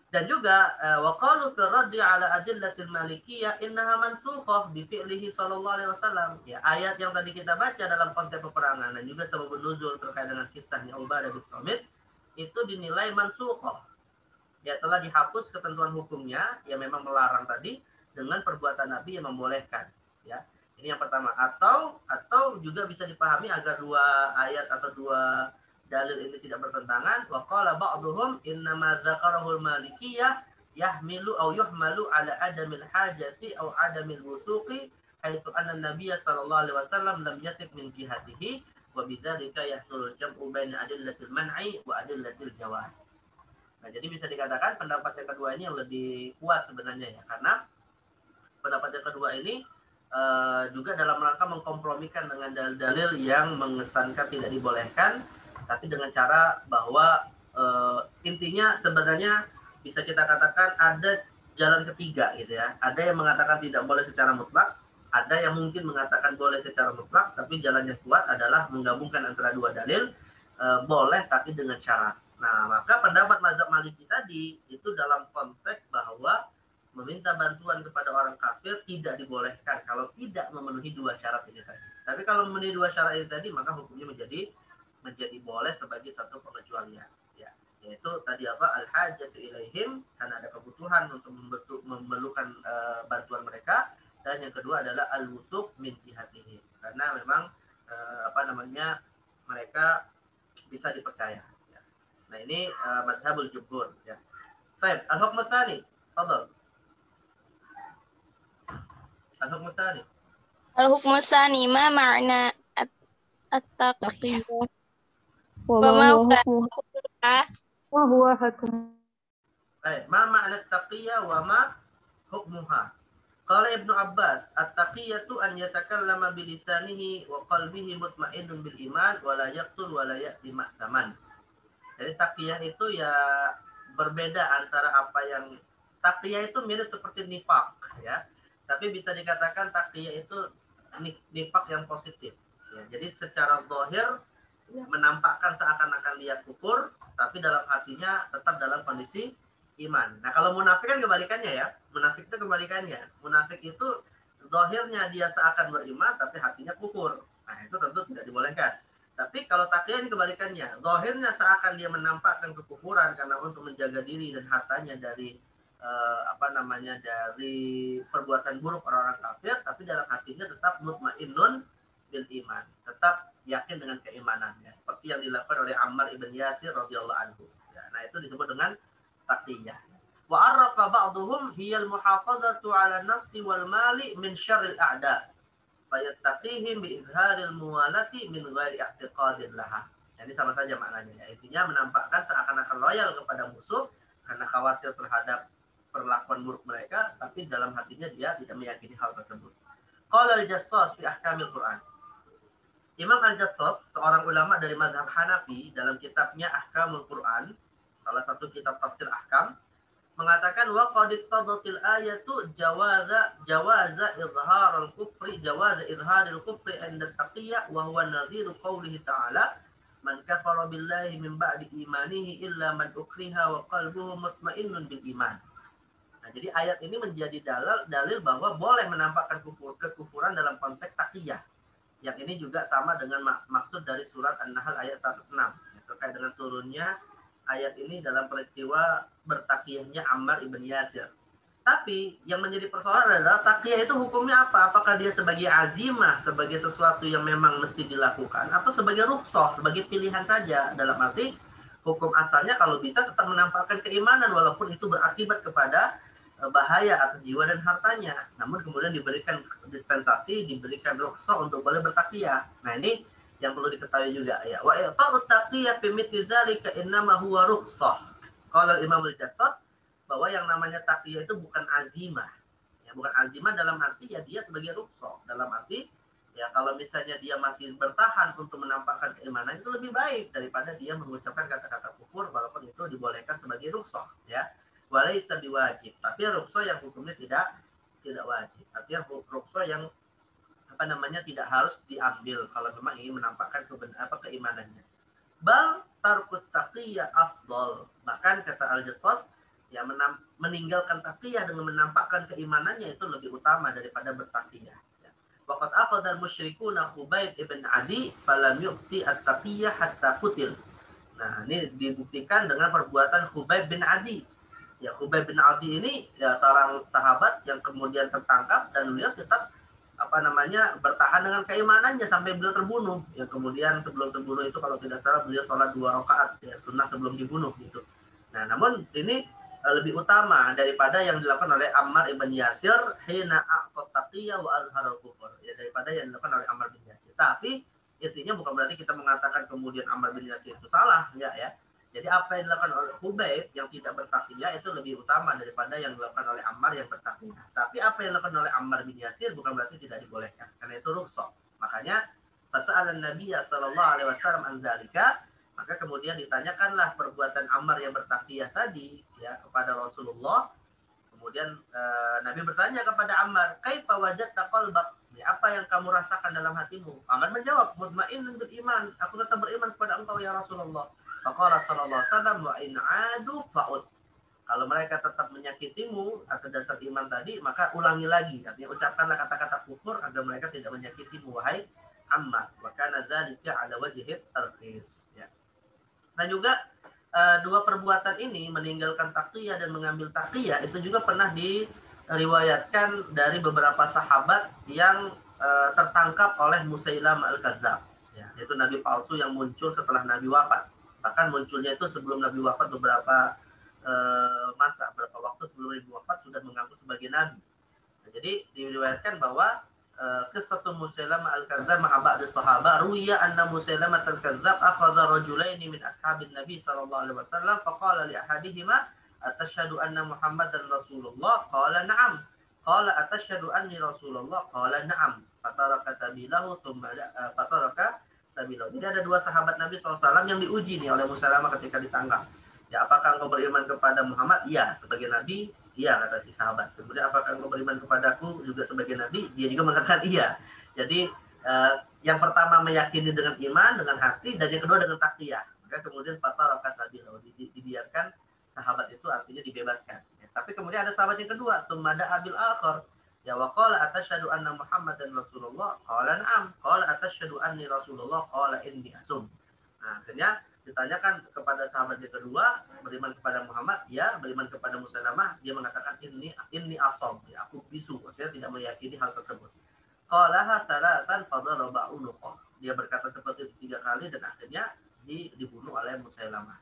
S1: Dan juga wa qalu fi raddi 'ala adillatil malikiyah innaha mansukhah bi fi'lihi sallallahu alaihi wasallam. Ya, ayat yang tadi kita baca dalam konteks peperangan dan juga sebab nuzul terkait dengan kisahnya Ubadah bin Samit itu dinilai mansukhah. Ya, telah dihapus ketentuan hukumnya yang memang melarang tadi dengan perbuatan Nabi yang membolehkan, ya. Ini yang pertama. Atau juga bisa dipahami agar 2 ayat atau 2 dalil ini tidak bertentangan. Wa qala ba'dhum inna ma dzakarahul malikiyah yahmilu aw yuhmalu ala adamil hajati aw adamil wusuqi haitsu anna an-nabiy sallallahu alaihi wasallam lam yatik min jihatihi wa bidzalika yahsul jam'u baina adillatil man'i wa adillatil jawaz. Nah, jadi bisa dikatakan pendapat yang kedua ini yang lebih kuat sebenarnya, ya, karena pendapat yang kedua ini juga dalam rangka mengkompromikan dengan dalil-dalil yang mengesankan tidak dibolehkan, tapi dengan cara bahwa intinya sebenarnya bisa kita katakan ada jalan ketiga gitu ya. Ada yang mengatakan tidak boleh secara mutlak, ada yang mungkin mengatakan boleh secara mutlak, tapi jalan yang kuat adalah menggabungkan antara dua dalil, boleh tapi dengan syarat. Nah, maka pendapat mazhab Maliki tadi itu dalam konteks bahwa meminta bantuan kepada orang kafir tidak dibolehkan kalau tidak memenuhi dua syarat ini tadi. Tapi kalau memenuhi dua syarat ini tadi, maka hukumnya menjadi boleh sebagai satu pengecualian. Ya, yaitu tadi apa, al-hajatu ilaihim, karena ada kebutuhan untuk memerlukan bantuan mereka, dan yang kedua adalah al-wusuq min jihatihim, karena memang mereka bisa dipercaya. Ya. Nah ini madhabul jumhur. Ya. Baik, al-hukm tsani, fadhal. Al-hukm tsani.
S4: Al-hukm tsani ma ma'na at-taqiyah
S2: Taqiyah.
S4: wa
S2: Wa
S4: ma
S2: ma huwa hukmuha.
S3: وهو حكم
S1: Baik, ma ma'na at-taqiyah wa ma hukmuha. Qala Ibnu Abbas, at-taqiyatu an yatakallama bilisanihi wa qalbihi mutmainnun bil iman wa la yaqtul wa la ya'ti ma'taman. Jadi taqiyah itu ya berbeda antara apa yang taqiyah itu mirip seperti nifaq ya. Tapi bisa dikatakan taqiyah itu nifaq yang positif. Ya, jadi secara zahir ya, menampakkan seakan-akan dia kufur, tapi dalam hatinya tetap dalam kondisi iman. Nah kalau munafik kan kebalikannya ya. Munafik itu kebalikannya. Munafik itu zahirnya dia seakan beriman, tapi hatinya kufur. Nah itu tentu tidak dibolehkan. Tapi kalau taqiyah ini kebalikannya. Zahirnya seakan dia menampakkan kekufuran karena untuk menjaga diri dan hartanya dari dari perbuatan buruk orang-orang kafir, tapi dalam hatinya tetap mutmainnun bil iman, tetap yakin dengan keimanannya, seperti yang dilakukan oleh Ammar ibn Yasir radhiyallahu anhu. Ya, nah itu disebut dengan taqiyah. Wa arrafa ba'dhum hiya al-muhafazatu 'ala nafsi wal mali min syarril a'da. Fa yattaqihim bi izharil muwalati min ghairi i'tiqadin laha. Jadi sama saja maknanya ya. Intinya menampakkan seakan-akan loyal kepada musuh karena khawatir terhadap perlakuan buruk mereka, tapi dalam hatinya dia tidak meyakini hal tersebut. Qala al-Jassas fi ahkamil Quran. Imam al-Jassas, seorang ulama dari mazhab Hanafi, dalam kitabnya Ahkamul Quran, salah satu kitab tafsir ahkam, mengatakan wa qad iqtadatil ayatu jawaza izharul kufri izharil kufri 'inda taqiyya wa huwa nadhiru qawlihi ta'ala man kafara billahi min ba'di imanihi illa man ukriha wa qalbuhu mutmainnun bil iman. Nah, jadi ayat ini menjadi dalil bahwa boleh menampakkan kekufuran dalam konteks taqiyah. Yang ini juga sama dengan maksud dari surat An-Nahl ayat 106. Terkait dengan turunnya ayat ini dalam peristiwa bertaqiyahnya Ammar ibn Yasir. Tapi yang menjadi persoalan adalah taqiyah itu hukumnya apa? Apakah dia sebagai azimah, sebagai sesuatu yang memang mesti dilakukan, atau sebagai rukhsah, sebagai pilihan saja? Dalam arti hukum asalnya kalau bisa tetap menampakkan keimanan walaupun itu berakibat kepada bahaya atas jiwa dan hartanya. Namun kemudian diberikan dispensasi, diberikan rukhsah untuk boleh bertaqiyah. Nah ini yang perlu diketahui juga ya. Wa i'ta'ut taqiyah fi mithli dzalika innama huwa rukhsah. Qala Imam al-Jassas bahwa yang namanya taqiyah itu bukan azimah. Ya, bukan azimah dalam arti ya dia sebagai rukhsah. Dalam arti ya kalau misalnya dia masih bertahan untuk menampakkan keimanan itu lebih baik daripada dia mengucapkan kata-kata kufur walaupun itu dibolehkan sebagai rukhsah ya. Walaysa biwajib. Tapi rukhsah yang hukumnya tidak wajib. Artinya rukhsah yang tidak harus diambil kalau memang ingin menampakkan keimanannya. Bal tarkut taqiyah afdal. Bahkan kata Al-Jassas ya meninggalkan taqiyah dengan menampakkan keimanannya itu lebih utama daripada bertaqiyah. Waqad aqada al-musyrikuna Khubayb ibn Adi falam yu'ti at-taqiyah hatta qutil. Nah, ini dibuktikan dengan perbuatan Khubayb bin Adi. Ya, Khubayb bin Adi ini ya seorang sahabat yang kemudian tertangkap dan beliau tetap bertahan dengan keimanannya sampai beliau terbunuh. Ya, kemudian sebelum terbunuh itu kalau tidak salah beliau sholat 2 rakaat ya, sunnah sebelum dibunuh gitu. Nah, namun ini lebih utama daripada yang dilakukan oleh Ammar ibn Yasir hina aqat taqiyya wa azharul kufur. Ya, daripada yang dilakukan oleh Ammar bin Yasir. Tapi intinya bukan berarti kita mengatakan kemudian Ammar bin Yasir itu salah ya. Jadi apa yang dilakukan oleh Khubayb yang tidak bertaqiyah itu lebih utama daripada yang dilakukan oleh Ammar yang bertaqiyah. Tapi apa yang dilakukan oleh Ammar bin Yasir bukan berarti tidak dibolehkan, karena itu rukhsah. Makanya fasa'alan Nabi sallallahu alaihi wasallam an dzalika, Maka kemudian ditanyakanlah perbuatan Ammar yang bertaktiyah tadi ya kepada Rasulullah. Kemudian Nabi bertanya kepada Ammar, "Kaifa wajadta qalbak?" Ya, apa yang kamu rasakan dalam hatimu? Ammar menjawab, "Mutmainnun bil iman. Aku tetap beriman kepada Engkau ya Rasulullah." Faqala sallallahu alaihi wasallam, "Wa in 'adu fa'ud." Kalau mereka tetap menyakitimu atas dasar iman tadi, maka ulangi lagi. Artinya ucapkanlah kata-kata kufur agar mereka tidak menyakitimu, wahai Ammar. Wa kana dzalika 'ala wajhi tarkhis. Ya. Nah juga dua perbuatan ini, meninggalkan taqiyah dan mengambil taqiyah, itu juga pernah diriwayatkan dari beberapa sahabat yang tertangkap oleh Musailamah al-Kadzdzab, ya, yaitu nabi palsu yang muncul setelah Nabi wafat. Bahkan munculnya itu sebelum Nabi wafat beberapa beberapa waktu sebelum Nabi wafat sudah mengaku sebagai nabi. Nah, jadi diriwayatkan bahwa qissatu Musailamah al-Kadzdzab ma'a ba'd as-sahaba ruwiya anna Musailamah al-Kadzdzab akhadha rajulaini min ashabin Nabi sallallahu alaihi wasallam faqala li ahadihima atashhadu anna Muhammadan Rasulullah qala na'am qala atashhadu anni Rasulullah qala na'am fataraka sabilahu thumma fataraka sabilahu. Jadi ada dua sahabat Nabi SAW yang diuji nih oleh Musailamah ketika ditangkap. Ya, apakah engkau beriman kepada Muhammad? Iya, sebagai nabi. Iya, kata si sahabat. Kemudian apakah engkau beriman kepadaku juga sebagai nabi? Dia juga mengatakan iya. Jadi yang pertama meyakini dengan iman, dengan hati, dan yang kedua dengan taqiyah. Maka kemudian fataraka sabilahu, dibiarkan sahabat itu, artinya dibebaskan. Ya, tapi kemudian ada sahabat yang kedua, tsumma abil akhir. Ya, wa qala atashhadu anna Muhammadan Rasulullah qala na'am qala atashhadu anni Rasulullah qala inni asum. Nah, akhirnya ditanyakan kepada sahabat yang kedua, beriman kepada Muhammad, ya, beriman kepada Musailamah, dia mengatakan ini asom, ya, aku bisu, maksudnya tidak meyakini hal tersebut. Qalaha salatan fadaraba unuqah. Dia berkata seperti itu 3 kali dan akhirnya dibunuh oleh Musailamah.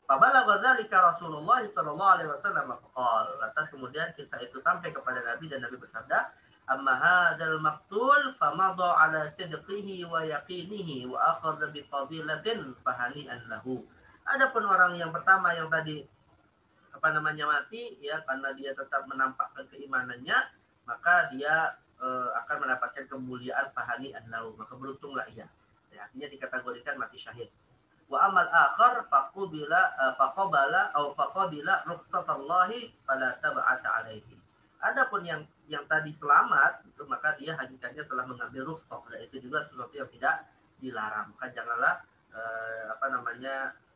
S1: Fabalagha dzalika Rasulullah sallallahu alaihi wasallam qala. Lantas kemudian kisah itu sampai kepada Nabi dan Nabi bersabda, "Amma hadzal maqtul famada ala sidqihi wa yaqinihi wa akhadha bi fadilatin fahani'an lahu." Adapun orang yang pertama yang tadi mati ya karena dia tetap menampakkan keimanannya, maka dia akan mendapatkan kemuliaan fahani'an lahu, maka beruntunglah ia. Ya, artinya dikategorikan mati syahid. Wa amal akhar faqabala rukhsatallahi fala tab'ata alaihi. Adapun yang tadi selamat itu maka dia hakikatnya telah mengambil rukhsah, dan itu juga sesuatu yang tidak dilarang. Maka janganlah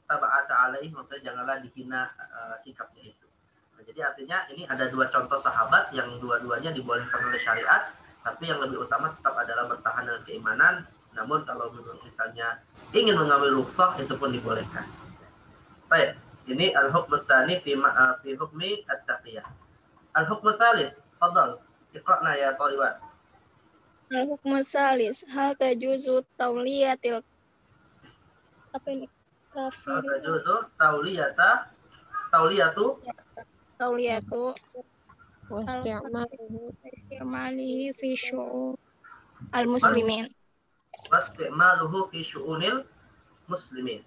S1: tab'ata alaihi, maksudnya janganlah dihina sikapnya itu. Nah, jadi artinya ini ada dua contoh sahabat yang dua-duanya dibolehkan oleh syariat, tapi yang lebih utama tetap adalah bertahan dengan keimanan. Namun kalau misalnya ingin mengambil rukhsah itu pun dibolehkan. Baik, ini al-hukm tsani fi hukmi at-taqiyah. Al-hukm tsalits, fadhal. Iqra'na ya Thalibat.
S4: Al-hukm tsalis, hal tajuzu tawliyatil kafir.
S1: Hal tajuzu tawliyatu
S4: istimalihi fi syu'un al-muslimin.
S1: Wastimaluhu fi syu'unil muslimin.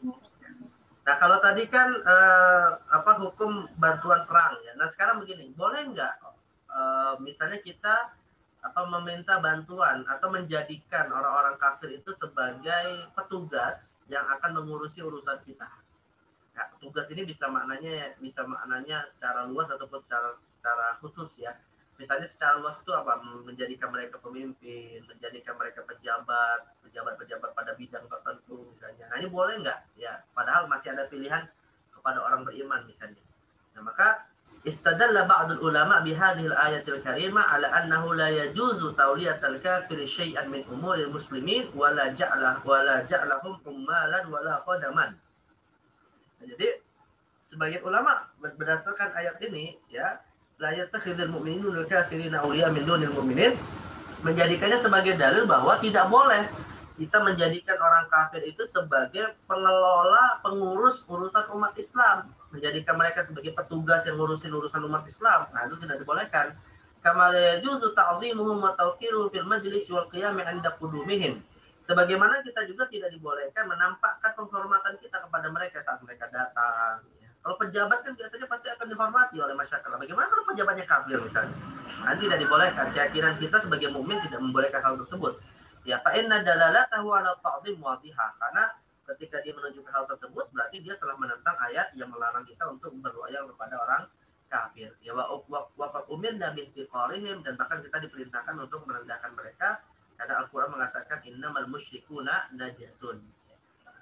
S1: Nah, kalau tadi kan hukum bantuan perang ya. Nah, sekarang begini, boleh nggak misalnya kita meminta bantuan atau menjadikan orang-orang kafir itu sebagai petugas yang akan mengurusi urusan kita. Nah, petugas ini bisa maknanya secara luas ataupun secara khusus ya. Misalnya secara luas itu menjadikan mereka pemimpin, menjadikan mereka pejabat pada bidang tertentu misalnya. Nah, ini boleh nggak? Ya, padahal masih ada pilihan kepada orang beriman misalnya. Nah, maka istadalla ba'dul ulama bihadhil ayatil karimah ala annahu la yajuzu tawliyatul kafir syai'an min umuril muslimin wala ja'lahum ummalan wala qadaman. Nah, jadi sebagian ulama berdasarkan ayat ini ya, la yattakhidul mu'minuna al-kafirina awliya min dunil mu'minin, menjadikannya sebagai dalil bahwa tidak boleh kita menjadikan orang kafir itu sebagai pengelola, pengurus urusan umat Islam, menjadikan mereka sebagai petugas yang ngurusin urusan umat Islam. Nah, itu tidak dibolehkan. Kama la yajuzu ta'dhimuhum wa tawqiruhum fil majlis wal qiyam 'inda qudumihim. Sebagaimana kita juga tidak dibolehkan menampakkan penghormatan kita kepada mereka saat mereka datang. Kalau pejabat kan biasanya pasti akan dihormati oleh masyarakat. Bagaimana kalau pejabatnya kafir misalnya? Nah, tidak dibolehkan. Keyakinan kita sebagai mukmin tidak membolehkan hal tersebut. Ya, fa inna dalalatahu 'ala ta'dhim wadihah. Karena ketika dia menunjukkan hal tersebut, berarti dia telah menentang ayat yang melarang kita untuk berloyal kepada orang kafir. Ya, waqad umirna bi ihtiqarihim, dan bahkan kita diperintahkan untuk merendahkan mereka karena Al-Qur'an mengatakan innamal musyrikuna najasun.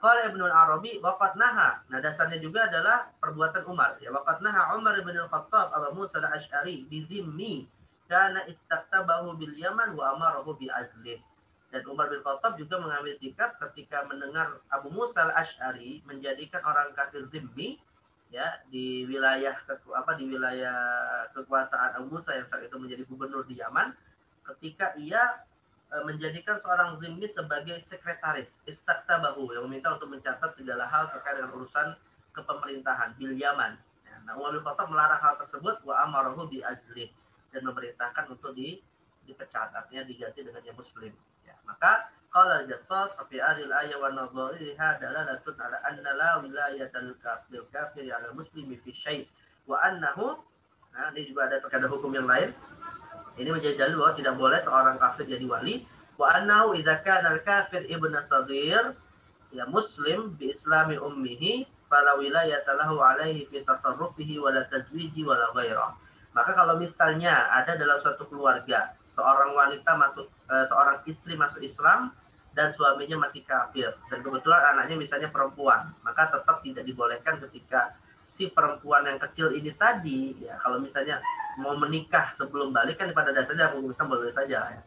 S1: Qala Ibnu Arabi waqad naha. Nah, dasarnya juga adalah perbuatan Umar. Ya, waqad naha Umar bin Al-Khattab Abu Musa Al-Asy'ari bi dhimmi kana istaqtabahu bil Yaman wa amarahu bi azlih. Dan Umar bin Khattab juga mengambil sikap ketika mendengar Abu Musa Al-Asy'ari menjadikan orang kafir dhimmi, ya, di wilayah kekuasaan Abu Musa yang saat itu menjadi gubernur di Yaman, ketika ia menjadikan seorang zimmi sebagai sekretaris istaqtabahu, yang meminta untuk mencatat segala hal terkait dengan urusan kepemerintahan bil Yaman. Nah, Umar bin Khattab melarang hal tersebut, wa amarahu bi azlih, dan memerintahkan untuk dipecat, artinya diganti dengan yang muslim. Ya, maka qala al-Jassas fi hadhihi al-ayah wa nadhariha dalalatun ala anna la wilayatal kafir 'ala muslimi fi syai' wa annahu, nah, ini juga ada terkait hukum yang lain. Ini menjadi dalil bahwa tidak boleh seorang kafir jadi wali. Wa annahu idza kana al-kafir ibnu saghir, ya, muslim bi islami ummihi fala wilayata lahu alaihi fi tasarrufihi wala tazwiji wala ghairah. Maka kalau misalnya ada dalam suatu keluarga seorang wanita seorang istri masuk Islam dan suaminya masih kafir, dan kebetulan anaknya misalnya perempuan, maka tetap tidak dibolehkan ketika si perempuan yang kecil ini tadi, ya, kalau misalnya mau menikah sebelum balik, kan pada dasarnya hukumnya boleh saja, ya.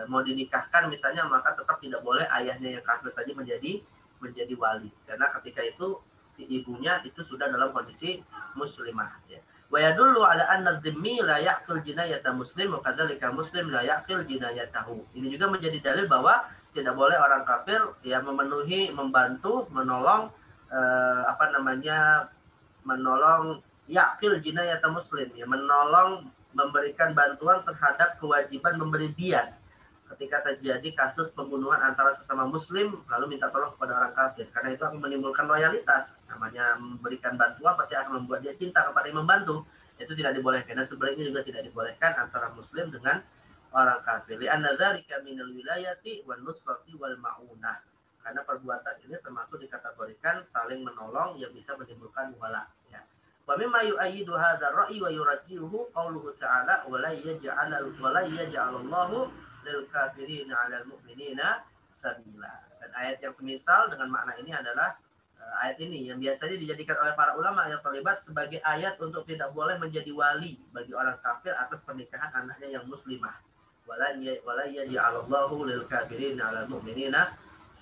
S1: Mau dinikahkan misalnya, maka tetap tidak boleh ayahnya yang kafir tadi menjadi wali, karena ketika itu si ibunya itu sudah dalam kondisi muslimah, ya. Wa yadullu ala anna dhimmi la yaqil jinayata muslim wa kadzalika muslim la yaqil jinayatahu. Ini juga menjadi dalil bahwa tidak boleh orang kafir yang memenuhi, membantu, menolong menolong yaqil jinayata muslim, ya, menolong, memberikan bantuan terhadap kewajiban memberi diyat ketika terjadi kasus pembunuhan antara sesama muslim, lalu minta tolong kepada orang kafir, karena itu akan menimbulkan loyalitas. Namanya memberikan bantuan pasti akan membuat dia cinta kepada yang membantu. Itu tidak dibolehkan, dan sebaliknya juga tidak dibolehkan antara muslim dengan orang kafir. Li'anna dzalika minal wilayati wan nusrati wal ma'unah. Karena perbuatan ini termasuk dikategorikan saling menolong yang bisa menimbulkan wala, ya. Wa mimma yu'ayyidu hadzal ra'yi wa yurajjihu qauluhu ta'ala wa la yaj'alallahu lil kafirina 'alal mu'minina sabila. Dan ayat yang semisal dengan makna ini adalah ayat ini yang biasanya dijadikan oleh para ulama yang terlibat sebagai ayat untuk tidak boleh menjadi wali bagi orang kafir atas pernikahan anaknya yang muslimah. Wala yaj'alallahu lil kafirina 'alal mu'minina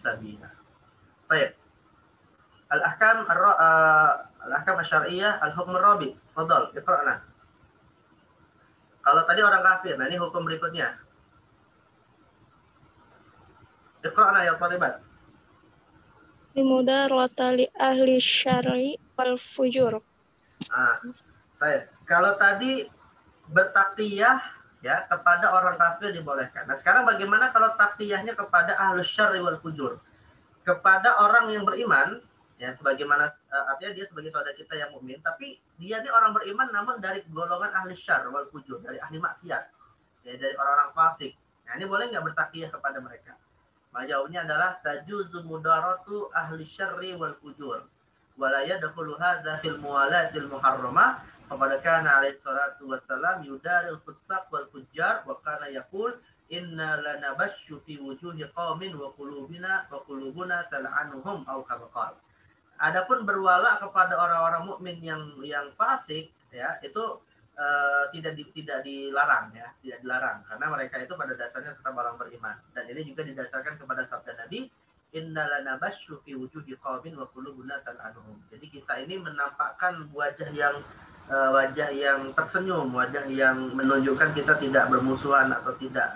S1: sabila. Baik. Al-ahkam asy-syar'iyyah, al-hukm ar-rabi'. Fadhal, iqra'na. Kalau tadi orang kafir, nah ini hukum berikutnya. Iqra'na ya thalibat.
S4: Limudarata li ahli syar'i wal fujur.
S1: Baik. Kalau tadi bertaktiyah, ya, kepada orang kafir dibolehkan. Nah, sekarang bagaimana kalau taktiyahnya kepada ahli syar'i wal fujur? Kepada orang yang beriman, ya, sebagaimana artinya dia sebagai saudara kita yang mukmin, tapi dia ini orang beriman namun dari golongan ahli syar'i wal fujur, dari ahli maksiat, ya, dari orang-orang fasik. Nah, ini boleh nggak bertaktiyah kepada mereka? Jawabnya adalah tajuzu mudaratu ahli syarri wal fujur wa la yadkhulu hadza fil muwalatil muharramah, kepada kana alaihi salatu wassalam yudaril fusaq wal fujjar wa kana yaqul inna lanabashu fi wujuhi qaumin wa qulubuna tal'anuhum aw kama qala. Adapun berwala kepada orang-orang mukmin yang fasik, ya, itu tidak dilarang, ya, tidak dilarang, karena mereka itu pada dasarnya tetap orang beriman, dan ini juga didasarkan kepada sabda Nabi, innalanabashu fi wujuhi qaumin wa qulubuna tal'anuhum. Jadi kita ini menampakkan wajah yang tersenyum, wajah yang menunjukkan kita tidak bermusuhan atau tidak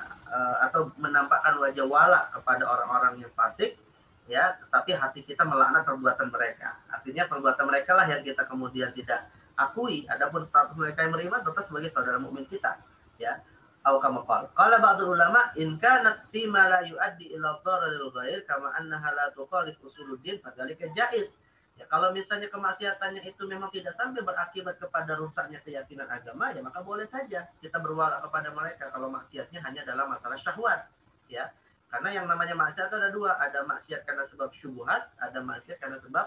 S1: atau menampakkan wajah wala kepada orang-orang yang fasik, ya, tetapi hati kita melaknat perbuatan mereka. Artinya perbuatan mereka lah yang kita kemudian tidak akui, adapun status mereka yang beriman tetap sebagai saudara mukmin kita, ya. Atau kama qala ba'dul ulama in kanat fi ma la yuaddi ila dhararil ghair kama annaha la tuqalif usuluddin fadzalika jaiz. Ya, kalau misalnya kemaksiatannya itu memang tidak sampai berakibat kepada rusaknya keyakinan agama, ya maka boleh saja kita berwala kepada mereka kalau maksiatnya hanya dalam masalah syahwat, ya. Karena yang namanya maksiat itu ada dua, ada maksiat karena sebab syubhat, ada maksiat karena sebab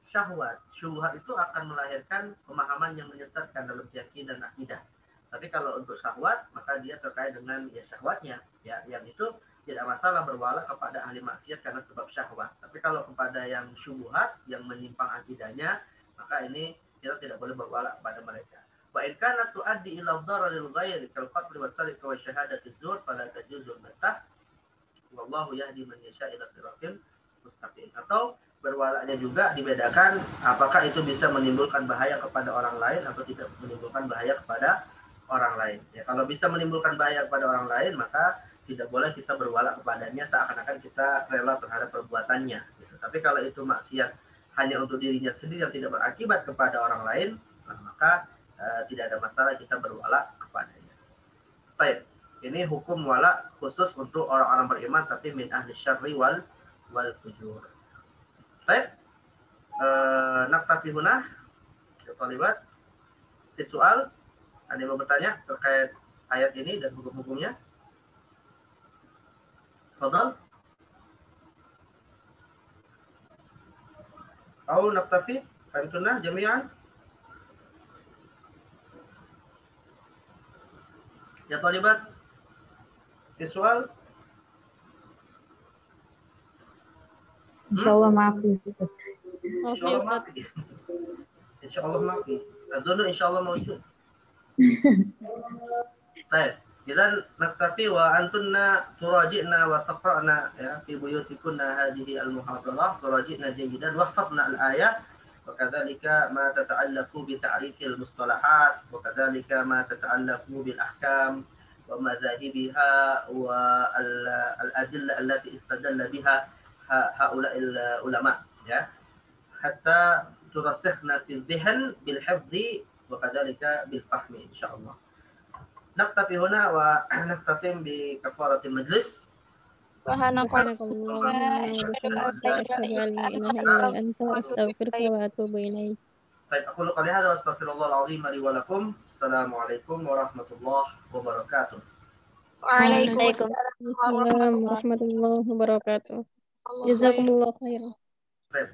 S1: syahwat. Syubhat itu akan melahirkan pemahaman yang menyesatkan dalam keyakinan dan akidah. Tapi kalau untuk syahwat, maka dia terkait dengan ya syahwatnya, ya yang itu tidak masalah berwala kepada ahli maksiat karena sebab syahwat. Tapi kalau kepada yang syubhat, yang menyimpang akidahnya, maka ini kita tidak boleh berwala kepada mereka. Wa in kanat tuaddi ila dhararil ghairi kal qatl wa sarqa wa syahadati dzur fala tajuzul matah. Wallahu yahdi man yasha ila siratal mustaqim. Atau berwalanya juga dibedakan apakah itu bisa menimbulkan bahaya kepada orang lain atau tidak menimbulkan bahaya kepada orang lain. Ya, kalau bisa menimbulkan bahaya kepada orang lain, maka tidak boleh kita berwala kepadanya seakan-akan kita rela terhadap perbuatannya. Gitu. Tapi kalau itu maksiat hanya untuk dirinya sendiri yang tidak berakibat kepada orang lain, maka tidak ada masalah kita berwala kepadanya. Baik. Ini hukum wala khusus untuk orang-orang beriman tapi min ahli syarri wal fujur. Baik. Naktafi huna. Talibat. Soal. Ada yang mau bertanya terkait ayat ini dan hukum-hukumnya? Fadal. Au naktafi. Fahimtunah jami'an. Ya talibat. Soal?
S2: Insyaallah maafi.
S1: Insyaallah maafi. Insyaallah maafi. Azunu insyaallah mawjud. Baik. Idzan naktafi wa antunna turaji'na wa taqra'na ya fi buyutikunna hadhihi al-muhadharah turaji'na jayyidan wa hafadna al-ayat wa kadzalika ma tata'allaqu bi ta'rifil mustalahat wa kadzalika ma tata'allaqu bil ahkam ومذاهبها والأدلة التي استدل بها هؤلاء العلماء ya حتى ترسخنا في الذهن بالحفظ وكذلك بالفهم إن شاء الله. نكتفي هنا ونختتم بكفارة المجلس.
S4: سبحانك اللهم أشهد أن لا إله إلا أنت أستغفرك وأتوب إليك.
S1: طيب أقول قولي هذا وأستغفر الله العظيم لي ولكم. السلام عليكم ورحمة الله وبركاته.
S4: وعليكم السلام
S2: Warahmatullahi wabarakatuh. Jazakumullah khairan.
S1: طيب.